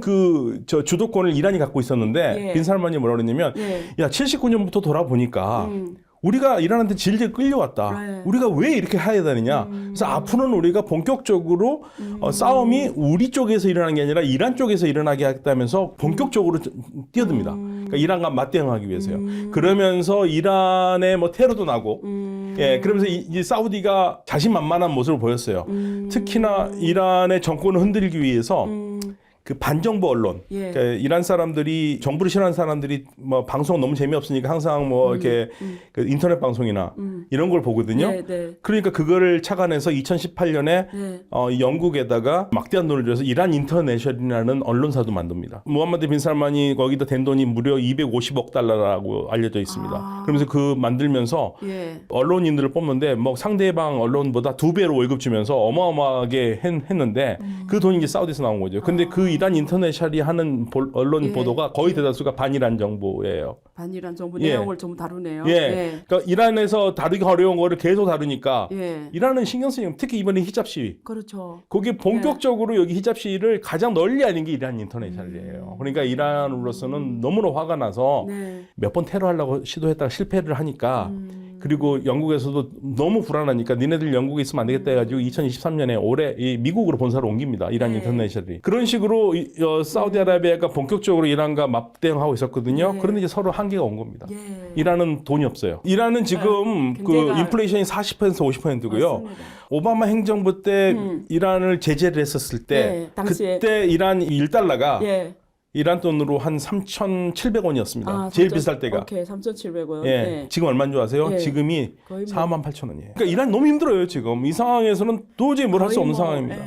저 주도권을 이란이 갖고 있었는데 빈 살만이 뭐라고 그랬냐면 야 79년부터 돌아보니까 우리가 이란한테 질질 끌려왔다. 우리가 왜 이렇게 해야 되느냐. 그래서 앞으로는 우리가 본격적으로 싸움이 우리 쪽에서 일어나는 게 아니라 이란 쪽에서 일어나게 하겠다면서 본격적으로 뛰어듭니다. 그러니까 이란과 맞대응하기 위해서요. 그러면서 이란에 뭐 테러도 나고, 그러면서 이제 사우디가 자신만만한 모습을 보였어요. 특히나 이란의 정권을 흔들기 위해서 그 반정부 언론, 그러니까 이란 사람들이 정부를 싫어하는 사람들이 뭐 방송 너무 재미없으니까 항상 뭐 이렇게 그 인터넷 방송이나 이런 걸 보거든요. 그러니까 그거를 착안해서 2018년에 영국에다가 막대한 돈을 들여서 이란 인터내셔널이라는 언론사도 만듭니다. 무함마드 빈 살만이 거기다 댄 돈이 무려 250억 달러라고 알려져 있습니다. 그러면서 그 만들면서 언론인들을 뽑는데 뭐 상대방 언론보다 2배로 월급 주면서 어마어마하게 했는데 그 돈이 이제 사우디에서 나온 거죠. 근데 그 이란 인터내셔널이 하는 언론 보도가 거의 대다수가 반이란 정보예요. 반이란 정보 내용을 좀 다루네요. 그러니까 이란에서 다루기 어려운 거를 계속 다루니까 이란은 신경 쓰이면 특히 이번에 히잡 시위. 그렇죠. 거기에 본격적으로 여기 히잡 시위를 가장 널리 알린 게 이란 인터내셔널이에요. 그러니까 이란으로서는 너무나 화가 나서 몇 번 테러하려고 시도했다가 실패를 하니까 그리고 영국에서도 너무 불안하니까 니네들 영국에 있으면 안 되겠다 해가지고 2023년에 올해 미국으로 본사를 옮깁니다. 이란 인터내셔널이. 그런 식으로 사우디아라비아가 본격적으로 이란과 맞대응하고 있었거든요. 그런데 이제 서로 한계가 온 겁니다. 이란은 돈이 없어요. 이란은 지금 그 인플레이션이 40%에서 50%고요. 맞습니다. 오바마 행정부 때 이란을 제재를 했었을 때 그때 이란 1달러가 이란 돈으로 한 3,700원이었습니다. 제일 비쌀 때가. 오케이, 3,700원. 지금 얼마인 줄 아세요? 지금이 48,000원이에요. 그러니까 이란 너무 힘들어요, 지금. 이 상황에서는 도저히 뭘 할 수 없는 상황입니다.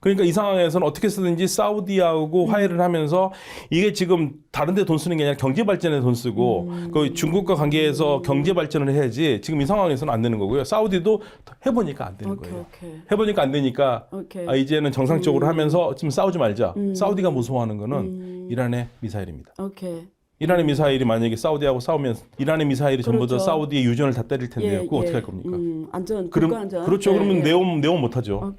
그러니까 이 상황에서는 어떻게 쓰든지 사우디하고 화해를 하면서 이게 지금 다른 데 돈 쓰는 게 아니라 경제 발전에 돈 쓰고 그 중국과 관계에서 경제 발전을 해야지 지금 이 상황에서는 안 되는 거고요. 사우디도 해보니까 안 되는 거예요. 해보니까 안 되니까 이제는 정상적으로 하면서 지금 싸우지 말자. 사우디가 무서워하는 거는 이란의 미사일입니다. 이란의 미사일이 만약에 사우디하고 싸우면 이란의 미사일이 전부 다 사우디의 유전을 다 때릴 텐데요. 그거 어떻게 할 겁니까? 안전, 국가 안전. 그렇죠. 그러면 네옴 못하죠.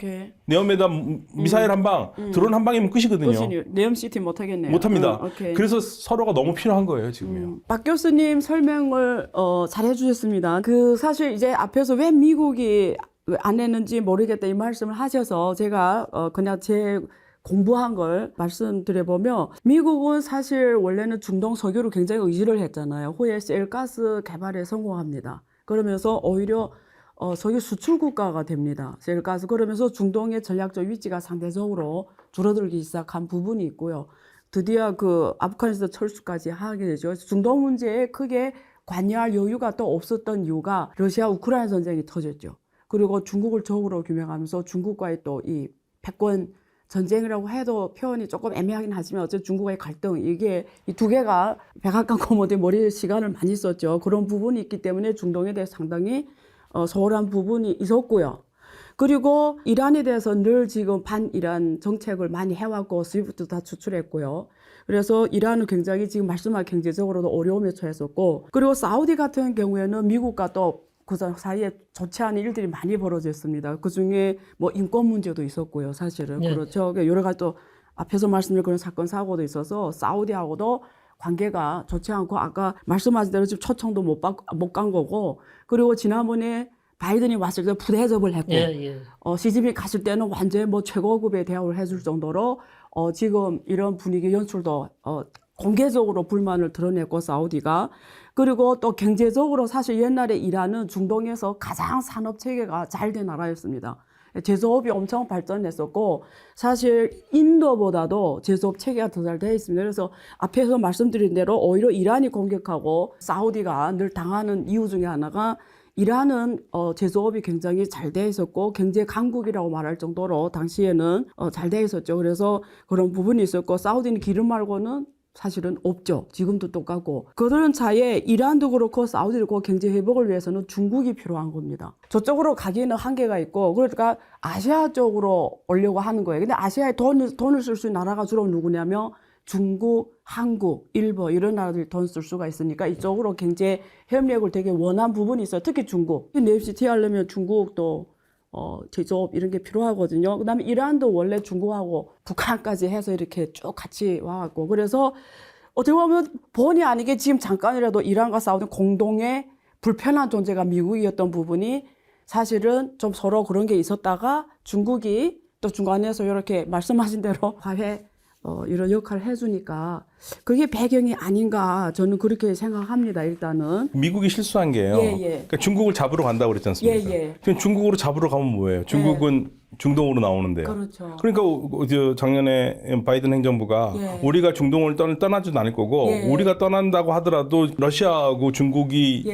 네옴에다 미사일 한 방, 드론 한 방이면 끝이거든요. 네옴시티 못하겠네요. 못합니다. 그래서 서로가 너무 필요한 거예요, 지금요. 박 교수님 설명을 잘 해주셨습니다. 사실 이제 앞에서 왜 미국이 안 했는지 모르겠다 이 말씀을 하셔서 제가 그냥 제 공부한 걸 말씀드려보면 미국은 사실 원래는 중동 석유를 굉장히 의지를 했잖아요. 후에 셀가스 개발에 성공합니다. 그러면서 오히려 석유 수출 국가가 됩니다. 셀가스. 그러면서 중동의 전략적 위치가 상대적으로 줄어들기 시작한 부분이 있고요. 드디어 아프가니스탄 철수까지 하게 되죠. 중동 문제에 크게 관여할 여유가 또 없었던 이유가 러시아 우크라이나 전쟁이 터졌죠. 그리고 중국을 적으로 규명하면서 중국과의 또 이 패권 전쟁이라고 해도 표현이 조금 애매하긴 하지만 어쨌든 중국과의 갈등 이게 이 두 개가 백악관 고모들 머리에 시간을 많이 썼죠. 그런 부분이 있기 때문에 중동에 대해 상당히 소홀한 부분이 있었고요. 그리고 이란에 대해서 늘 지금 반이란 정책을 많이 해왔고 스위프트도 다 추출했고요. 그래서 이란은 굉장히 지금 말씀한 경제적으로도 어려움에 처했었고 그리고 사우디 같은 경우에는 미국과 또 그 사이에 좋지 않은 일들이 많이 벌어졌습니다. 그 중에 뭐 인권 문제도 있었고요, 사실은. 네. 그렇죠. 여러 가지 또 앞에서 말씀드린 그런 사건 사고도 있어서 사우디하고도 관계가 좋지 않고 아까 말씀하신 대로 지금 초청도 못 간 거고, 그리고 지난번에 바이든이 왔을 때 부대접을 했고, 예. 시진핑 갔을 때는 완전히 뭐 최고급의 대우를 해줄 정도로 지금 이런 분위기 연출도 공개적으로 불만을 드러냈고, 사우디가. 그리고 또 경제적으로 사실 옛날에 이란은 중동에서 가장 산업 체계가 잘 된 나라였습니다. 제조업이 엄청 발전했었고, 사실 인도보다도 제조업 체계가 더 잘 되어 있습니다. 그래서 앞에서 말씀드린 대로 오히려 이란이 공격하고 사우디가 늘 당하는 이유 중에 하나가, 이란은 제조업이 굉장히 잘 되어 있었고 경제 강국이라고 말할 정도로 당시에는 잘 되어 있었죠. 그래서 그런 부분이 있었고, 사우디는 기름 말고는 사실은 없죠. 지금도 똑같고. 그런 차에 이란도 그렇고 사우디도 그렇고 경제 회복을 위해서는 중국이 필요한 겁니다. 저쪽으로 가기에는 한계가 있고, 그러니까 아시아 쪽으로 오려고 하는 거예요. 근데 아시아에 돈을 쓸 수 있는 나라가 주로 누구냐면 중국, 한국, 일본 이런 나라들이 돈 쓸 수가 있으니까 이쪽으로 경제 협력을 되게 원한 부분이 있어요. 특히 중국. 랩시티 하려면 중국도 제조업 이런 게 필요하거든요. 그다음에 이란도 원래 중국하고 북한까지 해서 이렇게 쭉 같이 와갖고, 그래서 어떻게 보면 본의 아니게 지금 잠깐이라도 이란과 사우디 공동의 불편한 존재가 미국이었던 부분이 사실은 좀 서로 그런 게 있었다가 중국이 또 중간에서 이렇게 말씀하신 대로 화해 이런 역할을 해주니까 그게 배경이 아닌가 저는 그렇게 생각합니다. 일단은 미국이 실수한 게요. 그러니까 중국을 잡으러 간다고 그랬지 않습니까? 그럼 중국으로 잡으러 가면 뭐예요? 중국은 중동으로 나오는데요. 그렇죠. 그러니까 작년에 바이든 행정부가 우리가 중동을 떠나지도 않을 거고 우리가 떠난다고 하더라도 러시아하고 중국이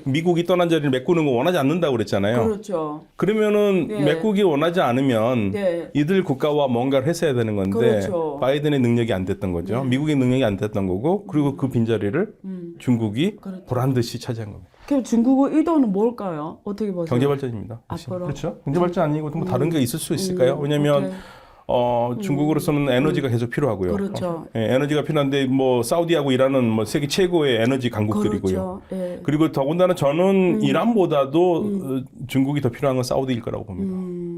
미국이 떠난 자리를 메꾸는 거 원하지 않는다고 그랬잖아요. 그렇죠. 그러면은 메꾸기 원하지 않으면 이들 국가와 뭔가를 했어야 되는 건데 그렇죠. 바이든의 능력이 안 됐던 거죠. 미국의 능력이 안 됐던 거고, 그리고 그 빈자리를 중국이 보란 듯이 차지한 겁니다. 그럼 중국의 의도는 뭘까요? 어떻게 보세요? 경제 발전입니다. 앞으로? 그렇죠. 경제 발전 아니고 뭐 다른 게 있을 수 있을까요? 왜냐하면 중국으로서는 에너지가 계속 필요하고요. 그렇죠. 에너지가 필요한데 뭐 사우디하고 이란은 뭐 세계 최고의 에너지 강국들이고요. 그렇죠. 그리고 더군다나 저는 이란보다도 중국이 더 필요한 건 사우디일 거라고 봅니다.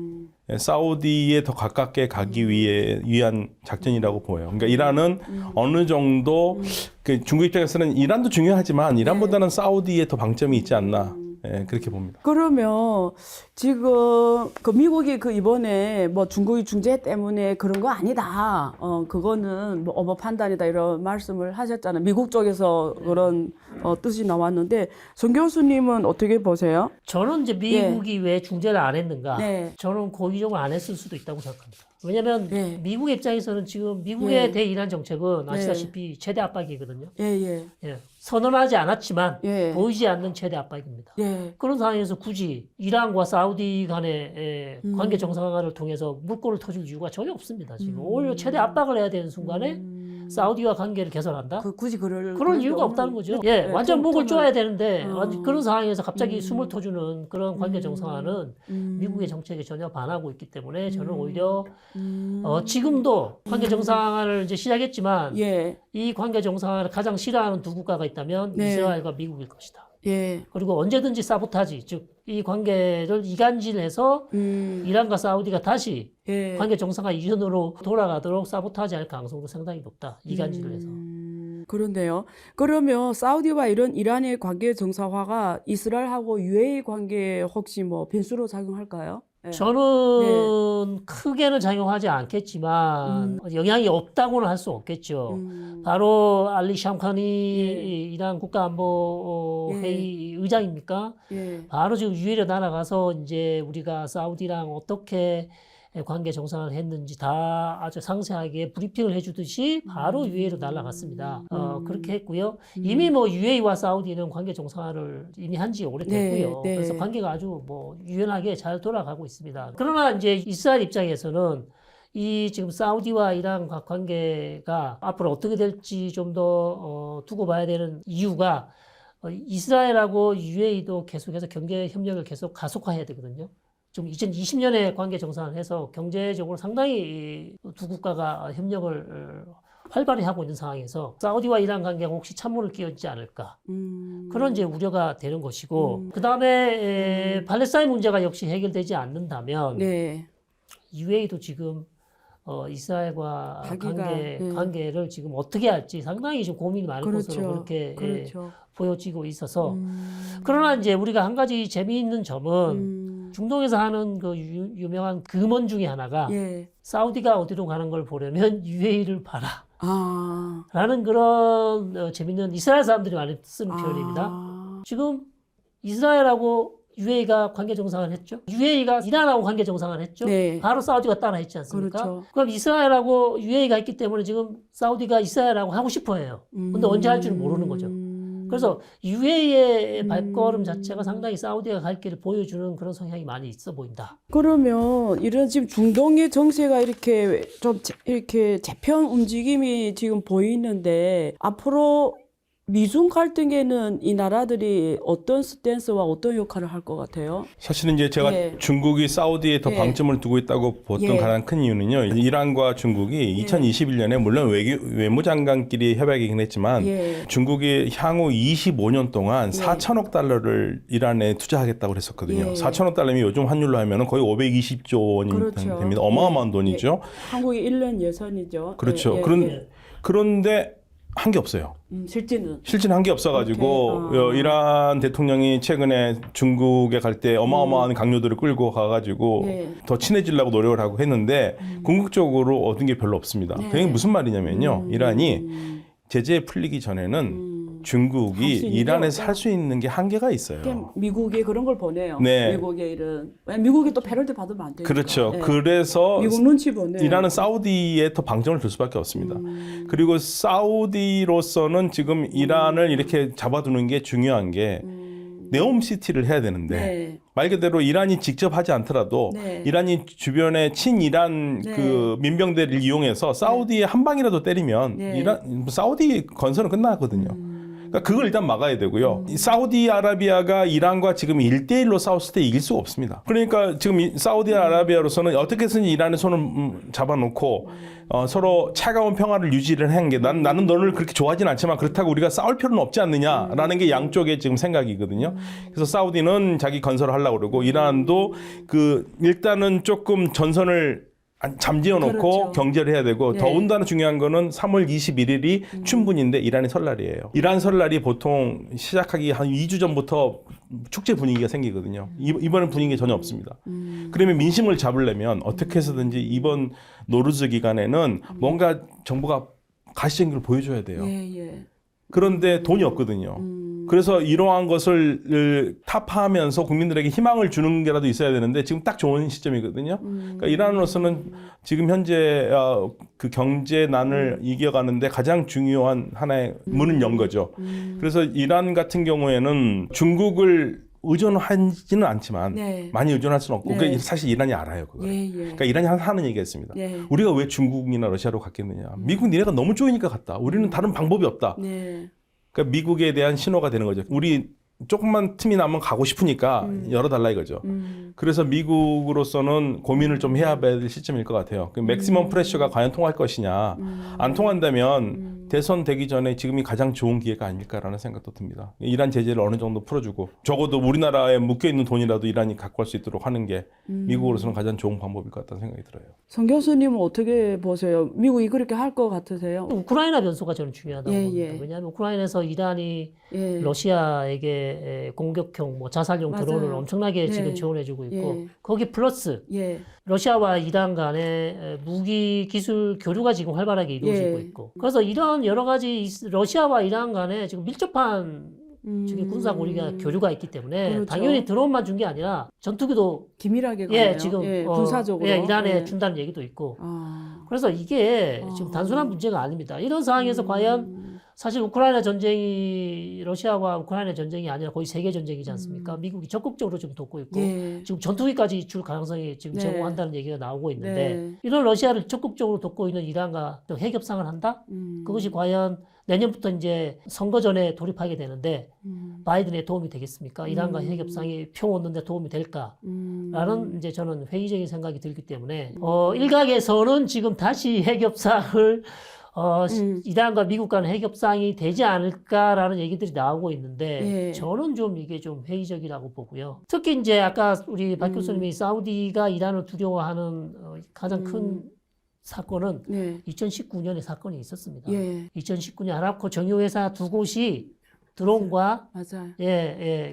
사우디에 더 가깝게 가기 위한 작전이라고 보여요. 그러니까 이란은 어느 정도 그 중국 입장에서는 이란도 중요하지만 이란보다는 사우디에 더 방점이 있지 않나. 그렇게 봅니다. 그러면 지금 그 미국이 그 이번에 뭐 중국이 중재 때문에 그런 거 아니다. 그거는 뭐 어버 판단이다 이런 말씀을 하셨잖아요. 미국 쪽에서 그런 뜻이 나왔는데 정 교수님은 어떻게 보세요? 저는 이제 미국이 왜 중재를 안 했는가? 저는 고의적으로 안 했을 수도 있다고 생각합니다. 왜냐하면 미국 입장에서는 지금 미국의 대이란 정책은 아시다시피 최대 압박이거든요. 선언하지 않았지만 보이지 않는 최대 압박입니다. 그런 상황에서 굳이 이란과 사우디 간의 관계 정상화를 통해서 물꼬를 터줄 이유가 전혀 없습니다. 지금 오히려 최대 압박을 해야 되는 순간에 사우디와 관계를 개선한다? 굳이 그런 이유가 없다는 거죠. 완전 목을 쪼아야 되는데 그런 상황에서 갑자기 숨을 터주는 그런 관계 정상화는 미국의 정책에 전혀 반하고 있기 때문에 저는 오히려 지금도 관계 정상화를 이제 시작했지만 이 관계 정상화를 가장 싫어하는 두 국가가 있다면 이스라엘과 미국일 것이다. 그리고 언제든지 사보타지, 즉 이 관계를 이간질해서 이란과 사우디가 다시 관계 정상화 이전으로 돌아가도록 사보타지할 가능성도 상당히 높다. 이간질을 해서. 그런데요. 그러면 사우디와 이런 이란의 관계 정상화가 이스라엘하고 UAE 관계에 혹시 뭐 변수로 작용할까요? 저는 크게는 작용하지 않겠지만 영향이 없다고는 할 수 없겠죠. 바로 알리 샴카니 이란 국가안보 회의 의장입니까? 바로 지금 UAE로 날아가서 이제 우리가 사우디랑 어떻게 관계 정상을 했는지 다 아주 상세하게 브리핑을 해주듯이 바로 UAE로 날아갔습니다. 그렇게 했고요. 이미 뭐 UAE와 사우디는 관계 정상화를 이미 한 지 오래됐고요. 그래서 관계가 아주 뭐 유연하게 잘 돌아가고 있습니다. 그러나 이제 이스라엘 입장에서는 이 지금 사우디와 이란 관계가 앞으로 어떻게 될지 좀 더 두고 봐야 되는 이유가 이스라엘하고 UAE도 계속해서 경제 협력을 계속 가속화해야 되거든요. 좀 2020년에 관계 정상을 해서 경제적으로 상당히 두 국가가 협력을 활발히 하고 있는 상황에서 사우디와 이란 관계가 혹시 찬물을 끼얹지 않을까 그런 이제 우려가 되는 것이고 그 다음에 팔레스타인 문제가 역시 해결되지 않는다면 네. UAE도 지금 이스라엘과 관계를 지금 어떻게 할지 상당히 지금 고민이 많을 것으로 그렇게 그렇죠. 보여지고 있어서 그러나 이제 우리가 한 가지 재미있는 점은 중동에서 하는 그 유명한 금언 중에 하나가 예. 사우디가 어디로 가는 걸 보려면 UAE를 봐라. 아. 라는 그런 재밌는 이스라엘 사람들이 많이 쓰는 표현입니다. 지금 이스라엘하고 UAE가 관계 정상을 했죠. UAE가 이란하고 관계 정상을 했죠. 네. 바로 사우디가 따라 했지 않습니까? 그렇죠. 그럼 이스라엘하고 UAE가 했기 때문에 지금 사우디가 이스라엘하고 하고 싶어 해요. 근데 언제 할 줄은 모르는 거죠. 그래서 UAE의 발걸음 자체가 상당히 사우디가 갈 길을 보여주는 그런 성향이 많이 있어 보인다. 그러면 이런 지금 중동의 정세가 이렇게 좀 이렇게 재편 움직임이 지금 보이는데 앞으로 미중 갈등에는 이 나라들이 어떤 스탠스와 어떤 역할을 할 것 같아요? 사실은 이제 제가 예. 중국이 사우디에 더 예. 방점을 두고 있다고 봤던 예. 가장 큰 이유는요. 이란과 중국이 2021년에 물론 외무장관끼리 협약이긴 했지만 예. 중국이 향후 25년 동안 4천억 달러를 이란에 투자하겠다고 그랬었거든요. 예. 4천억 달러면 요즘 환율로 하면 거의 520조 원이 그렇죠. 됩니다. 어마어마한 돈이죠. 한국의 1년 예산이죠. 그렇죠. 예, 그런데 한 게 없어요. 실제는 실제는 한 게 없어가지고 이란 대통령이 최근에 중국에 갈 때 어마어마한 강요들을 끌고 가가지고 네. 더 친해지려고 노력을 하고 했는데 궁극적으로 얻은 게 별로 없습니다. 네. 그게 무슨 말이냐면요. 이란이 제재 풀리기 전에는 중국이 할수 있는 이란에서 게 할 수 있는 게 한계가 있어요. 그냥 미국에 그런 걸 보내요. 네. 미국에 이런 미국이 또 패럴드 받으면 안 되니까. 그렇죠. 네. 그래서 미국 눈치 보내. 이란은 사우디에 더 방점을 둘 수밖에 없습니다. 그리고 사우디로서는 지금 이란을 이렇게 잡아두는 게 중요한 게 네옴시티를 해야 되는데 네. 말 그대로 이란이 직접 하지 않더라도 네. 이란이 주변에 친이란 네. 그 민병대를 이용해서 사우디에 한 방이라도 때리면 네. 사우디 건설은 끝나거든요. 그러니까 그걸 일단 막아야 되고요. 이 사우디아라비아가 이란과 지금 1대1로 싸웠을 때 이길 수가 없습니다. 그러니까 지금 사우디아라비아로서는 어떻게 해서든 이란의 손을 잡아놓고 서로 차가운 평화를 유지를 하는 게 나는 너를 그렇게 좋아하진 않지만 그렇다고 우리가 싸울 필요는 없지 않느냐라는 게 양쪽의 지금 생각이거든요. 그래서 사우디는 자기 건설을 하려고 그러고 이란도 일단은 조금 전선을 잠재워 놓고 그렇죠. 경제를 해야 되고 네. 더군다나 중요한 거는 3월 21일이 춘분인데 이란의 설날이에요. 이란 설날이 보통 시작하기 한 2주 전부터 축제 분위기가 생기거든요. 이번엔 분위기가 전혀 없습니다. 그러면 민심을 잡으려면 어떻게 해서든지 이번 노르즈 기간에는 뭔가 정부가 가시적인 걸 보여줘야 돼요. 예. 그런데 돈이 없거든요. 그래서 이러한 것을 타파하면서 국민들에게 희망을 주는 게라도 있어야 되는데 지금 딱 좋은 시점이거든요. 그러니까 이란으로서는 지금 현재 그 경제난을 이겨가는데 가장 중요한 하나의 문은 연 거죠. 그래서 이란 같은 경우에는 중국을 의존하지는 않지만 네. 많이 의존할 수는 없고 네. 그게 사실 이란이 알아요. 그걸. 예. 그러니까 이란이 하는 얘기가 있습니다. 네. 우리가 왜 중국이나 러시아로 갔겠느냐. 미국 니네가 너무 쪼이니까 갔다. 우리는 다른 방법이 없다. 네. 그러니까 미국에 대한 신호가 되는 거죠. 우리 조금만 틈이 나면 가고 싶으니까 열어달라 이거죠. 그래서 미국으로서는 고민을 좀 해야 될 시점일 것 같아요. 그 맥시멈 프레셔가 과연 통할 것이냐. 안 통한다면 대선 되기 전에 지금이 가장 좋은 기회가 아닐까라는 생각도 듭니다. 이란 제재를 어느 정도 풀어주고 적어도 우리나라에 묶여있는 돈이라도 이란이 갖고 갈 수 있도록 하는 게 미국으로서는 가장 좋은 방법일 것 같다는 생각이 들어요. 성 교수님은 어떻게 보세요? 미국이 그렇게 할 것 같으세요? 우크라이나 변수가 저는 중요하다고 예, 봅니다. 예. 왜냐하면 우크라이나에서 이란이 예. 러시아에게 공격형, 자살용 맞아요. 드론을 엄청나게 네. 지금 지원해주고 있고 예. 거기 플러스 예. 러시아와 이란 간의 무기 기술 교류가 지금 활발하게 이루어지고 예. 있고 그래서 이런 여러 가지 러시아와 이란 간에 지금 밀접한 지금 군사 고리가 교류가 있기 때문에 그렇죠. 당연히 드론만 준 게 아니라 전투기도 기밀하게 가네요. 지금 군사적으로 이란에 예. 준다는 얘기도 있고 아. 그래서 이게 지금 단순한 문제가 아닙니다. 이런 상황에서 과연 사실 우크라이나 전쟁이 러시아와 우크라이나 전쟁이 아니라 거의 세계 전쟁이지 않습니까? 미국이 적극적으로 지금 돕고 있고 예. 지금 전투기까지 줄 가능성이 지금 네. 제공한다는 얘기가 나오고 있는데 네. 이런 러시아를 적극적으로 돕고 있는 이란과 또 핵 협상을 한다? 그것이 과연 내년부터 이제 선거 전에 돌입하게 되는데 바이든에 도움이 되겠습니까? 이란과 핵 협상이 평온는데 도움이 될까? 라는 이제 저는 회의적인 생각이 들기 때문에 일각에서는 지금 다시 핵 협상을 이란과 미국 간 핵 협상이 되지 않을까라는 얘기들이 나오고 있는데 예. 저는 좀 이게 좀 회의적이라고 보고요. 특히 이제 아까 우리 박 교수님이 사우디가 이란을 두려워하는 가장 큰 사건은 네. 2019년에 사건이 있었습니다. 예. 2019년 아랍코 정유회사 두 곳이 드론과 맞아요.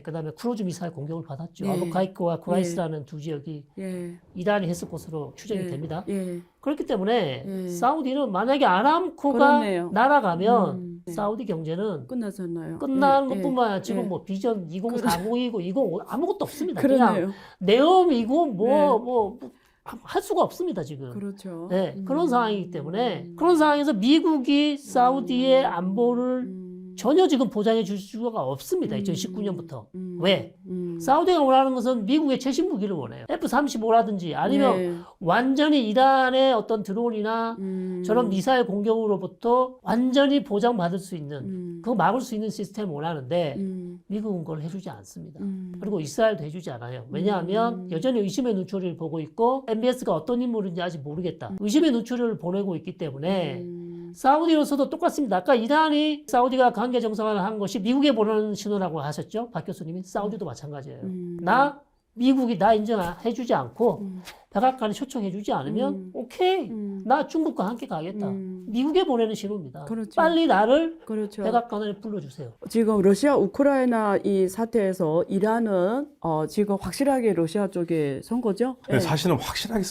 그다음에 크루즈 미사일 공격을 받았죠. 예. 아부카이크와 쿠라이스라는 두 지역이 예. 이란이 했을 것으로 추정이 예. 됩니다. 예. 그렇기 때문에 예. 사우디는 만약에 아람코가 그렇네요. 날아가면 네. 사우디 경제는 끝나잖아요. 끝나는 예. 것뿐만 아니라 예. 지금 뭐 비전 2040이고 이거 아무것도 없습니다. 그냥 그러네요. 내엄이고 네. 할 수가 없습니다 지금. 그렇죠. 네, 그런 상황이기 때문에 그런 상황에서 미국이 사우디의 안보를 전혀 지금 보장해 줄 수가 없습니다. 2019년부터. 왜? 사우디가 원하는 것은 미국의 최신 무기를 원해요. F-35라든지 아니면 네. 완전히 이란의 어떤 드론이나 저런 미사일 공격으로부터 완전히 보장받을 수 있는 그거 막을 수 있는 시스템을 원하는데 미국은 그걸 해주지 않습니다. 그리고 이스라엘도 해주지 않아요. 왜냐하면 여전히 의심의 눈초리를 보고 있고 MBS가 어떤 인물인지 아직 모르겠다. 의심의 눈초리를 보내고 있기 때문에 사우디로서도 똑같습니다. 아까 이란이 사우디가 관계 정상화를 한 것이 미국에 보내는 신호라고 하셨죠? 박 교수님이. 사우디도 마찬가지예요. 미국이 나 인정해주지 않고 백악관에 초청해주지 않으면 오케이. 나 중국과 함께 가겠다. 미국에 보내는 신호입니다. 그렇죠. 빨리 나를 그렇죠. 백악관에 불러주세요. 지금 러시아 우크라이나 이 사태에서 이란은 지금 확실하게 러시아 쪽에 선 거죠? 근데 사실은 확실하게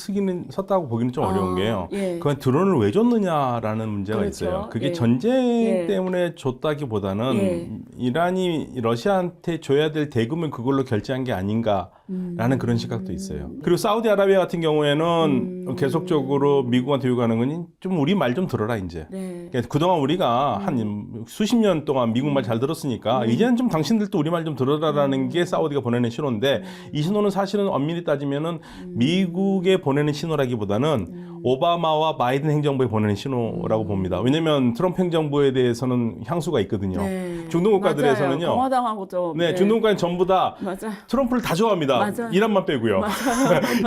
섰다고 보기는 좀 어려운 게요. 예. 그건 드론을 왜 줬느냐라는 문제가 그렇죠. 있어요. 그게 예. 전쟁 예. 때문에 줬다기보다는 예. 이란이 러시아한테 줘야 될 대금을 그걸로 결제한 게 아닌가라는 그런 시각도 있어요. 그리고 사우디아라비아 같은 경우에는 계속적으로 미국한테 요구하는 건 좀 우리 말 좀 들어라 이제. 네. 그러니까 그동안 우리가 한 수십 년 동안 미국 말 잘 들었으니까 이제는 좀 당신들도 우리 말 좀 들어라라는 게 사우디가 보내는 신호인데 이 신호는 사실은 엄밀히 따지면은 미국에 보내는 신호라기보다는 오바마와 바이든 행정부에 보내는 신호라고 봅니다. 왜냐하면 트럼프 행정부에 대해서는 향수가 있거든요. 네. 중동 국가들에서는요. 맞아요. 공화당하고 좀. 네, 중동 국가는 전부 다 맞아요. 트럼프를 다 좋아합니다. 맞아요. 이란만 빼고요.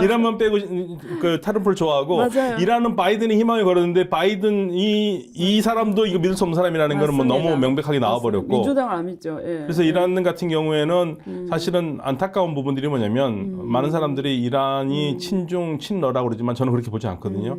이란만 빼고 그 트럼프를 좋아하고 맞아요. 이란은 바이든이 희망을 걸었는데 바이든 이 사람도 이거 믿을 수 없는 사람이라는 거는 뭐 맞습니다. 너무 명백하게 나와버렸고. 민주당을 안 믿죠. 예. 그래서 이란 같은 경우에는 사실은 안타까운 부분들이 뭐냐면 많은 사람들이 이란이 친중 친러라고 그러지만 저는 그렇게 보지 않거든요.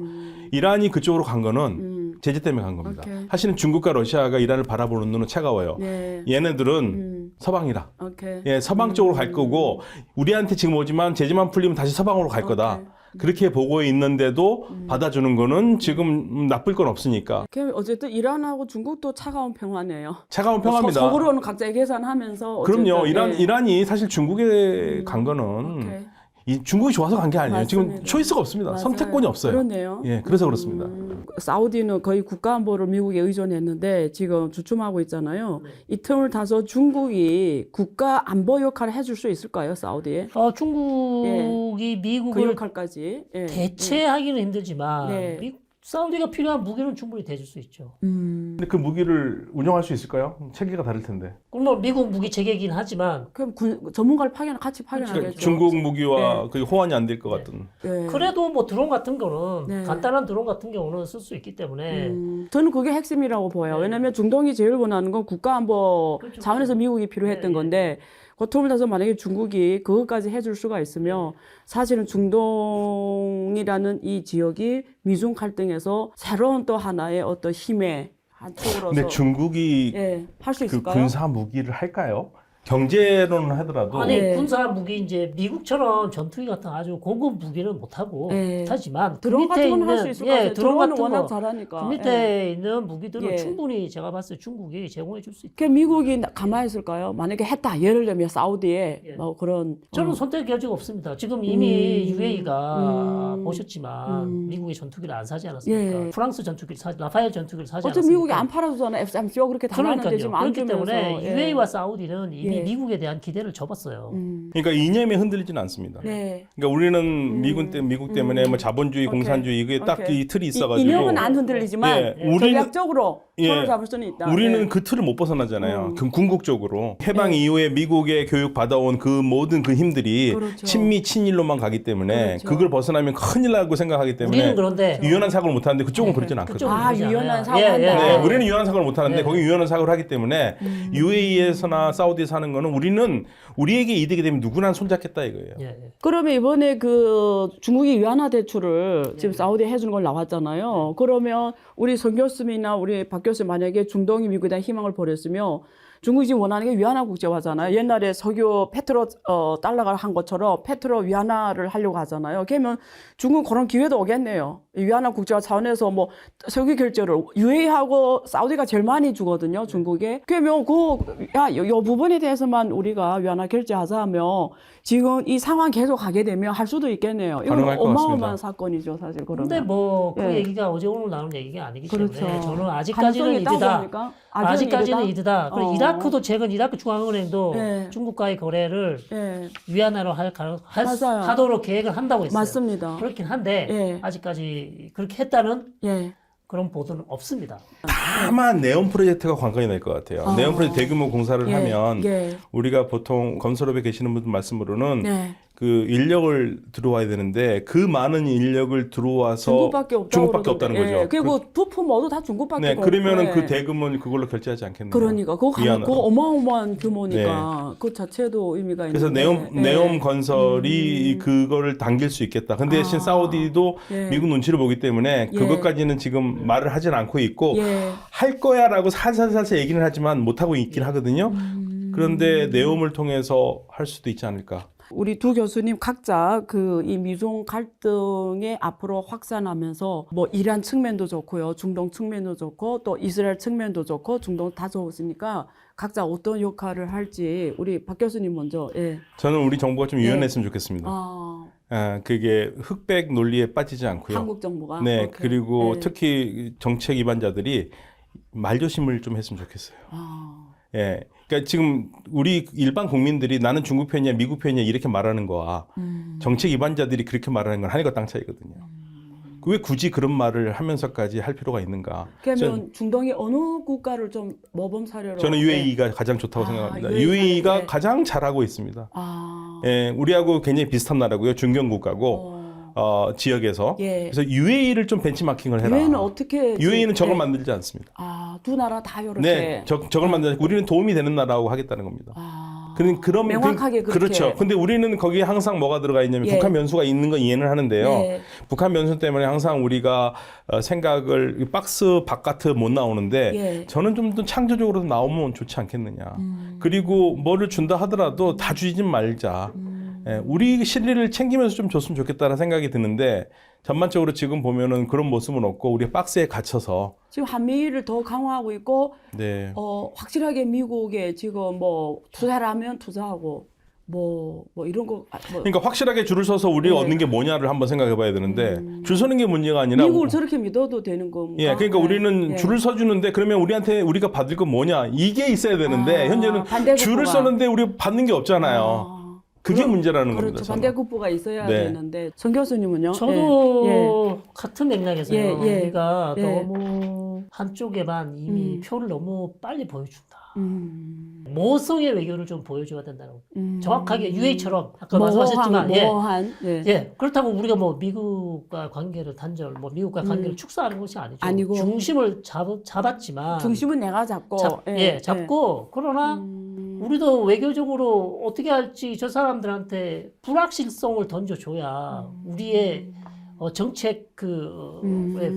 이란이 그쪽으로 간 거는 제재 때문에 간 겁니다. 오케이. 사실은 중국과 러시아가 이란을 바라보는 눈은 차가워요. 네. 얘네들은 서방이라. 오케이. 예, 서방 쪽으로 갈 거고 우리한테 지금 오지만 제재만 풀리면 다시 서방으로 갈 거다. 그렇게 보고 있는데도 받아주는 거는 지금 나쁠 건 없으니까. 어쨌든 이란하고 중국도 차가운 평화네요. 차가운 평화입니다. 서구로는 각자 계산하면서. 그럼요. 어쨌든, 예. 이란이 사실 중국에 간 거는 오케이. 이 중국이 좋아서 간 게 아니에요. 맞습니다. 지금 초이스가 없습니다. 맞아요. 선택권이 없어요. 그렇네요. 예, 그래서 그렇습니다. 사우디는 거의 국가안보를 미국에 의존했는데 지금 주춤하고 있잖아요. 이 틈을 타서 중국이 국가안보 역할을 해줄 수 있을까요, 사우디에? 중국이 그 미국을 역할까지. 예. 대체하기는 힘들지만 네. 사우디가 필요한 무기는 충분히 대줄 수 있죠. 근데 그 무기를 운영할 수 있을까요? 체계가 다를 텐데. 그럼 뭐 미국 무기 체계이긴 하지만 그럼 전문가를 같이 파견하겠죠. 그러니까 중국 무기와 그 호환이 안 될 것 같은. 예. 그래도 뭐 드론 같은 거는 네. 간단한 드론 같은 경우는 쓸 수 있기 때문에 저는 그게 핵심이라고 보여요. 네. 왜냐하면 중동이 제일 원하는 건 국가안보 그렇죠. 차원에서 미국이 필요했던 네, 건데 그 틈을 타서 만약에 중국이 그것까지 해줄 수가 있으면 사실은 중동이라는 이 지역이 미중 갈등에서 새로운 또 하나의 어떤 힘의 한쪽으로서 근데 중국이 할 수 그 있을까요? 군사 무기를 할까요? 경제로는 하더라도 아니 네. 군사 무기 이제 미국처럼 전투기 같은 아주 고급 무기는 못하고 네. 못하지만 드론 같은 건 할 수 있을 것 같아요. 드론 드론은 같은 워낙 거 잘하니까. 그 밑에 있는 무기들은 예. 충분히 제가 봤을 때 중국이 제공해 줄 수 있다. 그 미국이 가만히 있을까요? 만약에 했다. 예를 들면 사우디에 예. 뭐 그런 저는 선택 여지가 없습니다. 지금 이미 UAE가 음. 보셨지만 미국의 전투기를 안 사지 않았습니까? 예. 프랑스 전투기를 라파엘 전투기를 사지 어차피 않았습니까? 미국이 안 팔아주잖아요. F-35 그렇게 다 하는데 그러니까요. 지금 안 그렇기 주면서. 때문에 예. UAE와 사우디는 이미 이미 미국에 대한 기대를 접었어요. 그러니까 이념에 흔들리지는 않습니다. 네. 그러니까 우리는 미국 때문에 뭐 자본주의, 공산주의 이게 딱 오케이. 이 틀이 있어가지고 이념은 안 흔들리지만 예, 우리는- 전략적으로 예. 손을 잡을 수는 있다. 우리는 예. 그 틀을 못 벗어나잖아요. 궁극적으로 해방 이후에 미국의 교육 받아온 그 모든 그 힘들이 그렇죠. 친미 친일로만 가기 때문에 그렇죠. 그걸 벗어나면 큰일 나고 생각하기 때문에 우리는 그런데 유연한 사고를 못 하는데 그쪽은 그러진 않거든요. 그쪽은 아, 그러지 않아요. 유연한 예, 사고한다. 네, 아. 우리는 유연한 사고를 못 하는데 네. 거기 유연한 사고를 하기 때문에 UAE에서나 사우디에서 하는 거는 우리는 우리에게 이득이 되면 누구나 손잡겠다 이거예요. 예, 예. 그러면 이번에 그 중국이 위안화 대출을 지금 사우디에 해주는 걸 나왔잖아요. 그러면 우리 성 교수님이나 우리 박 교수 만약에 중동이 미국에 대한 희망을 버렸으면 중국이 지금 원하는 게 위안화 국제화잖아요. 옛날에 석유 페트로 달러가 한 것처럼 페트로 위안화를 하려고 하잖아요. 그러면 중국은 그런 기회도 오겠네요. 이 위안화 국제화 차원에서 뭐 석유 결제를 UAE하고 사우디가 제일 많이 주거든요. 중국에. 그러면 요 부분에 대해서만 우리가 위안화 결제하자 하면 지금 이 상황 계속 가게 되면 할 수도 있겠네요. 이건 가능할 것 어마어마한 같습니다. 사건이죠, 사실. 그러면. 근데 뭐 그 예. 얘기가 어제 오늘 나온 얘기가 아니기 때문에 그렇죠. 저는 가능성이 아직까지는 있다고 이르다. 봅니까? 아직까지는 이르다. 그리고 어. 이라크도 최근 이라크 중앙은행도 예. 중국과의 거래를 예, 위안화로 맞아요. 하도록 계획을 한다고 했어요. 맞습니다. 그렇긴 한데 예. 아직까지 그렇게 했다는 예. 그런 보도는 없습니다. 다만 네온 프로젝트가 관건이 될 것 같아요. 네온 프로젝트 대규모 공사를 예, 하면 예. 우리가 보통 건설업에 계시는 분들 말씀으로는 예. 그 인력을 들어와야 되는데 그 많은 인력을 들어와서 중국밖에 없다고 중국밖에 없다는 그러던데. 거죠. 예. 그리고 부품 모두 다 중국밖에 네, 없고. 그러면은 예. 그 대금은 그걸로 결제하지 않겠네요. 그러니까 그거 위안화로. 어마어마한 규모니까 그 자체도 의미가 그래서 있는데. 네옴 건설이 그거를 당길 수 있겠다. 근데 대신 사우디도 예. 미국 눈치를 보기 때문에 예. 그것까지는 지금 말을 하진 않고 있고 예. 할 거야라고 살살살살 얘기는 하지만 못 하고 있긴 하거든요. 그런데 네옴을 통해서 할 수도 있지 않을까. 우리 두 교수님 각자 그 이 미중 갈등이 앞으로 확산하면서 뭐 이란 측면도 좋고요, 중동 측면도 좋고 또 이스라엘 측면도 좋고 중동 다 좋으니까 각자 어떤 역할을 할지 우리 박 교수님 먼저. 예. 저는 우리 정부가 좀 유연했으면 좋겠습니다. 그게 흑백 논리에 빠지지 않고요. 한국 정부가. 네, 오케이. 그리고 네. 특히 정책 위반자들이 말조심을 좀 했으면 좋겠어요. 예. 그러니까 지금 우리 일반 국민들이 나는 중국 편이야, 미국 편이야 이렇게 말하는 거와 정책 위반자들이 그렇게 말하는 건 하늘과 땅 차이거든요. 왜 굳이 그런 말을 하면서까지 할 필요가 있는가? 그러면 중동의 어느 국가를 좀 모범 사례로? 저는 UAE가 가장 좋다고 생각합니다. UAE가 가장 잘하고 있습니다. 예, 우리하고 굉장히 비슷한 나라고요. 중견 국가고 지역에서. 예. 그래서 UAE를 좀 벤치마킹을 해라. UAE는 어떻게? UAE는 저걸 네. 만들지 않습니다. 두 나라 다 이렇게. 네, 저걸 만들지. 우리는 도움이 되는 나라고 하겠다는 겁니다. 그런 명확하게 그렇게. 그렇죠. 근데 우리는 거기에 항상 뭐가 들어가 있냐면 예. 북한 변수가 있는 건 이해는 하는데요. 예. 북한 변수 때문에 항상 우리가 생각을 박스 바깥을 못 나오는데 예. 저는 좀 더 창조적으로 나오면 좋지 않겠느냐. 그리고 뭐를 준다 하더라도 다 주지 말자. 예, 우리 실리를 챙기면서 좀 줬으면 좋겠다는 생각이 드는데 전반적으로 지금 보면은 그런 모습은 없고 우리 박스에 갇혀서 지금 한미일을 더 강화하고 있고 네. 확실하게 미국에 지금 뭐 투자를 하면 투자하고 뭐 이런 거 뭐 그러니까 확실하게 줄을 서서 우리가 네. 얻는 게 뭐냐를 한번 생각해 봐야 되는데 줄 서는 게 문제가 아니라 미국을 저렇게 믿어도 되는 건가? 예, 그러니까 우리는 예. 줄을 서주는데 그러면 우리가 받을 건 뭐냐 이게 있어야 되는데 현재는 반대국부가. 줄을 서는데 우리 받는 게 없잖아요. 그게 문제라는 그렇죠. 겁니다. 저는. 반대국부가 있어야 네. 되는데 정 교수님은요? 저도 같은 맥락에서요. 예, 예. 우리가 예. 너무 한쪽에만 이미 표를 너무 빨리 보여준다. 음. 모성의 외교를 좀 보여줘야 된다는 거. 음. 정확하게 UA처럼 아까 말씀하셨지만 모호한 예. 예, 그렇다고 우리가 뭐 미국과 관계를 단절, 뭐 미국과 관계를 축소하는 것이 아니죠. 아니고. 중심을 잡았지만 중심은 내가 잡고 잡고 그러나 우리도 외교적으로 어떻게 할지 저 사람들한테 불확실성을 던져줘야 우리의 정책 왜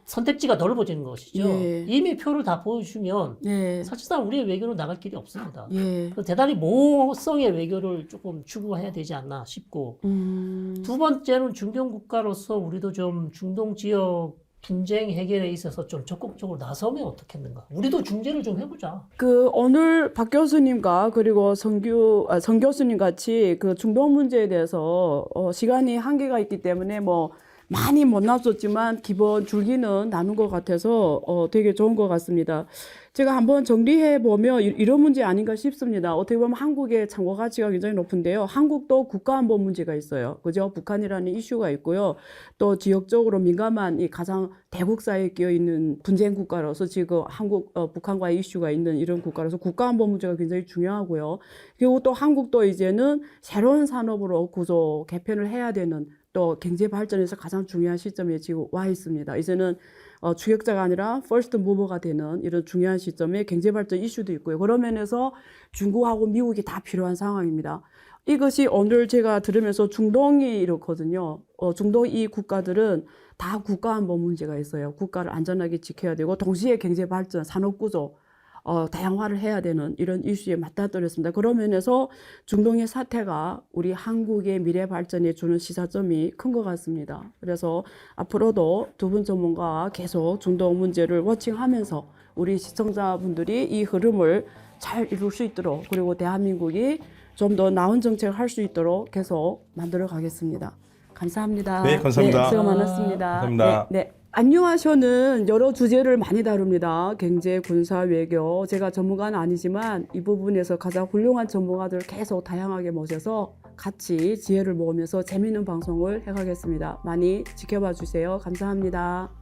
선택지가 넓어지는 것이죠. 예. 이미 표를 다 보여주면 예. 사실상 우리의 외교는 나갈 길이 없습니다. 예. 그래서 대단히 모성의 외교를 조금 추구해야 되지 않나 싶고 두 번째는 중견 국가로서 우리도 좀 중동 지역 분쟁 해결에 있어서 좀 적극적으로 나서면 어떻겠는가? 우리도 중재를 좀 해보자. 오늘 박 교수님과 그리고 성 교수님 같이 그 중동 문제에 대해서 시간이 한계가 있기 때문에 뭐 많이 못 나눴지만 기본 줄기는 나눈 것 같아서 되게 좋은 것 같습니다. 제가 한번 정리해 보면 이런 문제 아닌가 싶습니다. 어떻게 보면 한국의 참고 가치가 굉장히 높은데요. 한국도 국가안보 문제가 있어요. 그죠? 북한이라는 이슈가 있고요. 또 지역적으로 민감한 이 가장 대국사에 끼어 있는 분쟁 국가로서 지금 북한과의 이슈가 있는 이런 국가로서 국가안보 문제가 굉장히 중요하고요. 그리고 또 한국도 이제는 새로운 산업으로 구조 개편을 해야 되는 또 경제 발전에서 가장 중요한 시점에 지금 와 있습니다. 이제는 추격자가 아니라 퍼스트 무버가 되는 이런 중요한 시점에 경제 발전 이슈도 있고요. 그런 면에서 중국하고 미국이 다 필요한 상황입니다. 이것이 오늘 제가 들으면서 중동이 이렇거든요. 중동 이 국가들은 다 국가안보 문제가 있어요. 국가를 안전하게 지켜야 되고 동시에 경제 발전, 산업 구조 다양화를 해야 되는 이런 이슈에 맞닥뜨렸습니다. 그런 면에서 중동의 사태가 우리 한국의 미래 발전에 주는 시사점이 큰 것 같습니다. 그래서 앞으로도 두 분 전문가와 계속 중동 문제를 워칭하면서 우리 시청자분들이 이 흐름을 잘 이룰 수 있도록 그리고 대한민국이 좀 더 나은 정책을 할 수 있도록 계속 만들어 가겠습니다. 감사합니다. 네, 감사합니다. 네, 수고 많았습니다. 감사합니다. 네. 안녕하셔는 여러 주제를 많이 다룹니다. 경제, 군사, 외교. 제가 전문가는 아니지만 이 부분에서 가장 훌륭한 전문가들을 계속 다양하게 모셔서 같이 지혜를 모으면서 재미있는 방송을 해가겠습니다. 많이 지켜봐 주세요. 감사합니다.